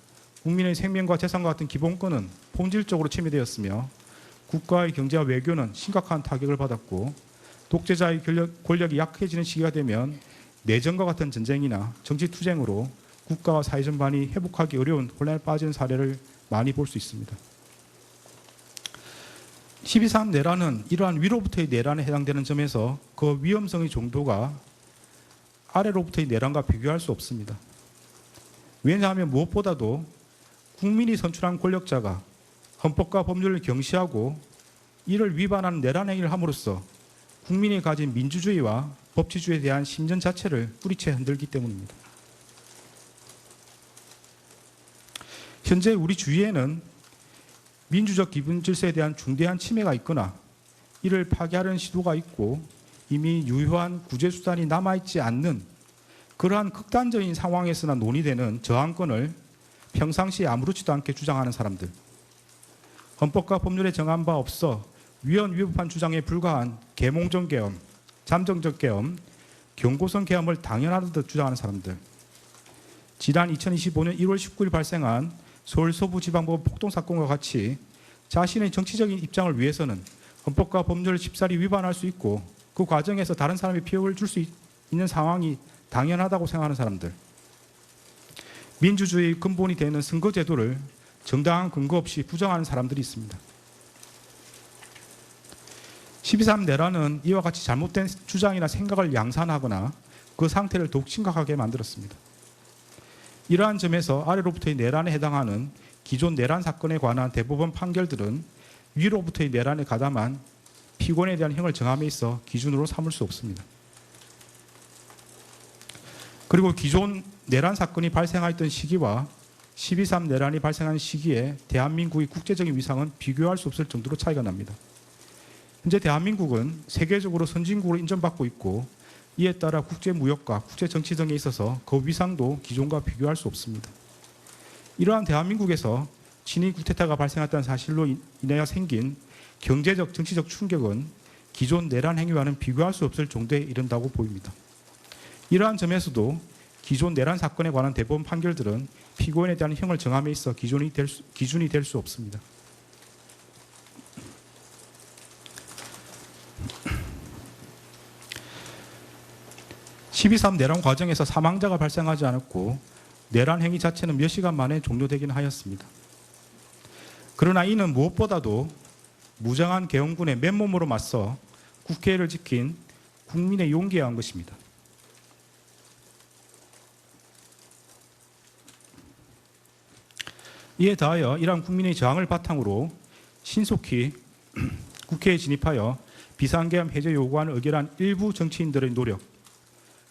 국민의 생명과 재산과 같은 기본권은 본질적으로 침해되었으며 국가의 경제와 외교는 심각한 타격을 받았고 독재자의 권력이 약해지는 시기가 되면 내전과 같은 전쟁이나 정치투쟁으로 국가와 사회 전반이 회복하기 어려운 혼란에 빠지는 사례를 많이 볼 수 있습니다. 12.3 내란은 이러한 위로부터의 내란에 해당되는 점에서 그 위험성의 정도가 아래로부터의 내란과 비교할 수 없습니다. 왜냐하면 무엇보다도 국민이 선출한 권력자가 헌법과 법률을 경시하고 이를 위반하는 내란 행위를 함으로써 국민이 가진 민주주의와 법치주의에 대한 신전 자체를 뿌리채 흔들기 때문입니다. 현재 우리 주위에는 민주적 기본 질서에 대한 중대한 침해가 있거나 이를 파괴하려는 시도가 있고 이미 유효한 구제 수단이 남아있지 않는 그러한 극단적인 상황에서나 논의되는 저항권을 평상시에 아무렇지도 않게 주장하는 사람들, 헌법과 법률에 정한 바 없어 위헌위법한 주장에 불과한 계몽정 계엄, 잠정적 계엄, 경고성 계엄을 당연하듯 주장하는 사람들, 지난 2025년 1월 19일 발생한 서울 서부지방법원 폭동사건과 같이 자신의 정치적인 입장을 위해서는 헌법과 법률을 쉽사리 위반할 수 있고 그 과정에서 다른 사람이 피해를 줄 수 있는 상황이 당연하다고 생각하는 사람들, 민주주의의 근본이 되는 선거제도를 정당한 근거 없이 부정하는 사람들이 있습니다. 12.3 내란은 이와 같이 잘못된 주장이나 생각을 양산하거나 그 상태를 더욱 심각하게 만들었습니다. 이러한 점에서 아래로부터의 내란에 해당하는 기존 내란 사건에 관한 대법원 판결들은 위로부터의 내란에 가담한 피고인에 대한 형을 정함에 있어 기준으로 삼을 수 없습니다. 그리고 기존 내란 사건이 발생하였던 시기와 12.3 내란이 발생한 시기에 대한민국의 국제적인 위상은 비교할 수 없을 정도로 차이가 납니다. 현재 대한민국은 세계적으로 선진국으로 인정받고 있고 이에 따라 국제무역과 국제정치 등에 있어서 그 위상도 기존과 비교할 수 없습니다. 이러한 대한민국에서 친위 구테타가 발생했다는 사실로 인하여 생긴 경제적, 정치적 충격은 기존 내란 행위와는 비교할 수 없을 정도에 이른다고 보입니다. 이러한 점에서도 기존 내란 사건에 관한 대법원 판결들은 피고인에 대한 형을 정함에 있어 기준이 될 수 없습니다. (12.3) 내란 과정에서 사망자가 발생하지 않았고 내란 행위 자체는 몇 시간 만에 종료되긴 하였습니다. 그러나 이는 무엇보다도 무장한 계엄군의 맨몸으로 맞서 국회를 지킨 국민의 용기에 의한 것입니다. 이에 더하여 이러한 국민의 저항을 바탕으로 신속히 국회에 진입하여 비상계엄 해제 요구안을 의결한 일부 정치인들의 노력,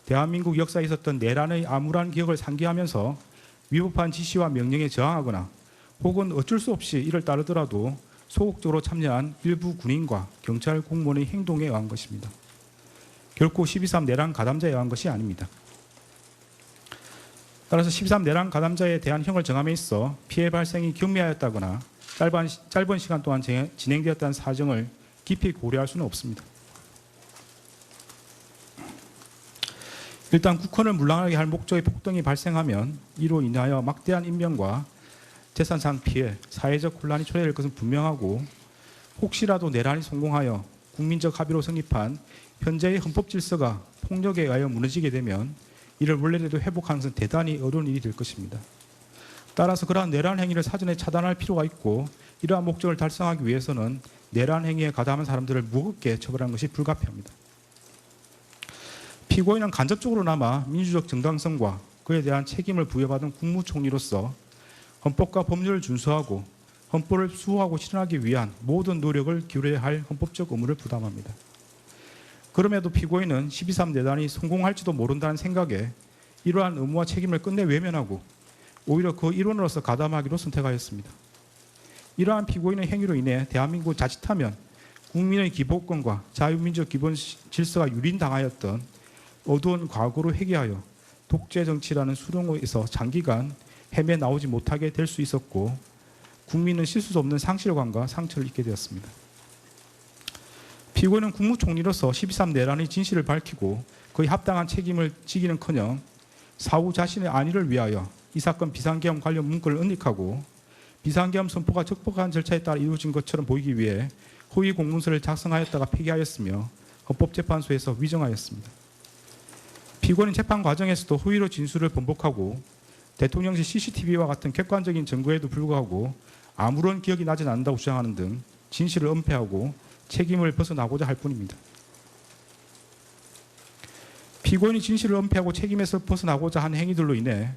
대한민국 역사에 있었던 내란의 암울한 기억을 상기하면서 위법한 지시와 명령에 저항하거나 혹은 어쩔 수 없이 이를 따르더라도 소극적으로 참여한 일부 군인과 경찰 공무원의 행동에 의한 것입니다. 결코 12.3 내란 가담자에 의한 것이 아닙니다. 따라서 12.3 내란 가담자에 대한 형을 정함에 있어 피해 발생이 경미하였다거나 짧은 시간 동안 진행되었다는 사정을 깊이 고려할 수는 없습니다. 일단 국헌을 물랑하게 할 목적의 폭동이 발생하면 이로 인하여 막대한 인명과 재산상 피해, 사회적 혼란이 초래될 것은 분명하고 혹시라도 내란이 성공하여 국민적 합의로 성립한 현재의 헌법 질서가 폭력에 의하여 무너지게 되면 이를 원래대로 회복하는 것은 대단히 어려운 일이 될 것입니다. 따라서 그러한 내란 행위를 사전에 차단할 필요가 있고 이러한 목적을 달성하기 위해서는 내란 행위에 가담한 사람들을 무겁게 처벌하는 것이 불가피합니다. 피고인은 간접적으로나마 민주적 정당성과 그에 대한 책임을 부여받은 국무총리로서 헌법과 법률을 준수하고 헌법을 수호하고 실현하기 위한 모든 노력을 기울여야 할 헌법적 의무를 부담합니다. 그럼에도 피고인은 12.3 내란이 성공할지도 모른다는 생각에 이러한 의무와 책임을 끝내 외면하고 오히려 그 일원으로서 가담하기로 선택하였습니다. 이러한 피고인의 행위로 인해 대한민국을 자칫하면 국민의 기본권과 자유민주적 기본 질서가 유린당하였던 어두운 과거로 회귀하여 독재 정치라는 수렁에서 장기간 헤매 나오지 못하게 될 수 있었고 국민은 씻을 수 없는 상실감과 상처를 입게 되었습니다. 피고인은 국무총리로서 12.3 내란의 진실을 밝히고 그의 합당한 책임을 지기는커녕 사후 자신의 안위를 위하여 이 사건 비상계엄 관련 문건을 은닉하고 비상계엄 선포가 적법한 절차에 따라 이루어진 것처럼 보이기 위해 허위 공문서를 작성하였다가 폐기하였으며 헌법재판소에서 위정하였습니다. 피고인은 재판 과정에서도 허위로 진술을 번복하고 대통령실 CCTV와 같은 객관적인 증거에도 불구하고 아무런 기억이 나지 않는다고 주장하는 등 진실을 은폐하고 책임을 벗어나고자 할 뿐입니다. 피고인이 진실을 은폐하고 책임에서 벗어나고자 한 행위들로 인해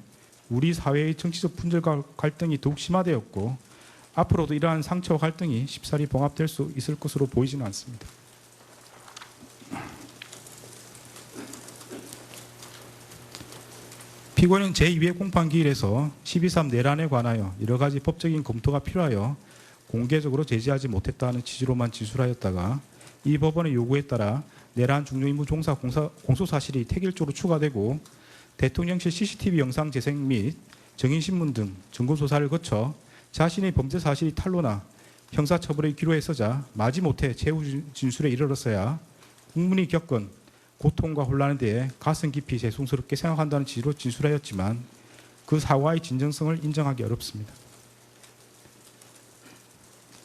우리 사회의 정치적 분열과 갈등이 더욱 심화되었고 앞으로도 이러한 상처와 갈등이 쉽사리 봉합될 수 있을 것으로 보이지는 않습니다. 피고인은 제2회 공판기일에서 12.3 내란에 관하여 여러 가지 법적인 검토가 필요하여 공개적으로 제지하지 못했다는 취지로만 진술하였다가 이 법원의 요구에 따라 내란 중요임무 종사 공소사실이 택일조로 추가되고 대통령실 CCTV 영상 재생 및 증인신문 등 증거조사를 거쳐 자신의 범죄 사실이 탄로나 형사처벌의 기로에 서자 마지못해 최후 진술에 이르렀어야 국민이 겪은 고통과 혼란에 대해 가슴 깊이 죄송스럽게 생각한다는 취지로 진술하였지만 그 사과의 진정성을 인정하기 어렵습니다.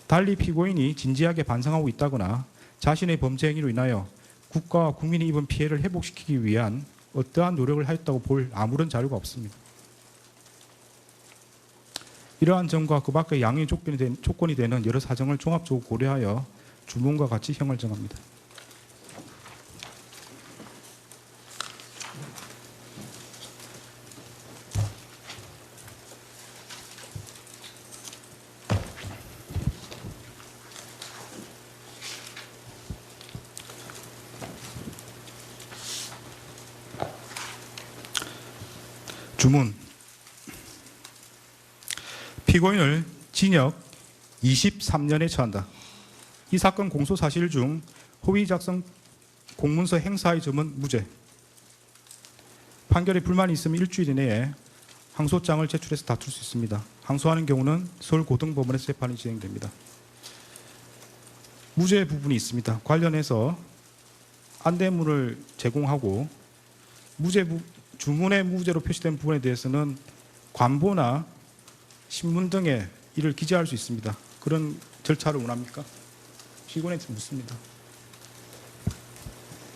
달리 피고인이 진지하게 반성하고 있다거나 자신의 범죄 행위로 인하여 국가와 국민이 입은 피해를 회복시키기 위한 어떠한 노력을 하였다고 볼 아무런 자료가 없습니다. 이러한 점과 그 밖의 양형의 조건이 되는 여러 사정을 종합적으로 고려하여 주문과 같이 형을 정합니다. 주문. 피고인을 징역 23년에 처한다. 이 사건 공소 사실 중 허위 작성 공문서 행사의 점은 무죄. 판결에 불만이 있으면 일주일 이내에 항소장을 제출해서 다툴 수 있습니다. 항소하는 경우는 서울고등법원에서 재판이 진행됩니다. 무죄 부분이 있습니다. 관련해서 안대문을 제공하고 주문에 무죄로 표시된 부분에 대해서는 관보나 신문 등에 이를 기재할 수 있습니다. 그런 절차를 원합니까? 피고인한테 묻습니다.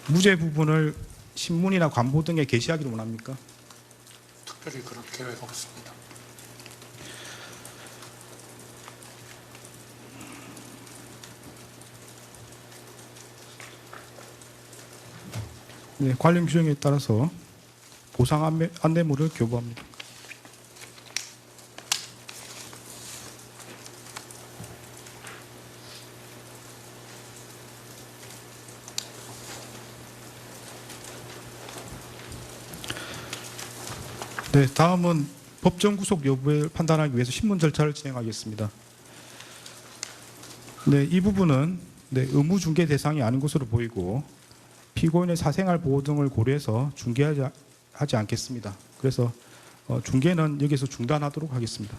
무죄 부분을 신문이나 관보 등에 게시하기를 원합니까? 특별히 그럴 계획 없습니다. 네, 관련 규정에 따라서 보상 안내물을 교부합니다. 네, 다음은 법정 구속 여부를 판단하기 위해서 신문 절차를 진행하겠습니다. 네, 이 부분은 의무 중개 대상이 아닌 것으로 보이고 피고인의 사생활 보호 등을 고려해서 중개하지 않겠습니다. 그래서 중개는 여기서 중단하도록 하겠습니다.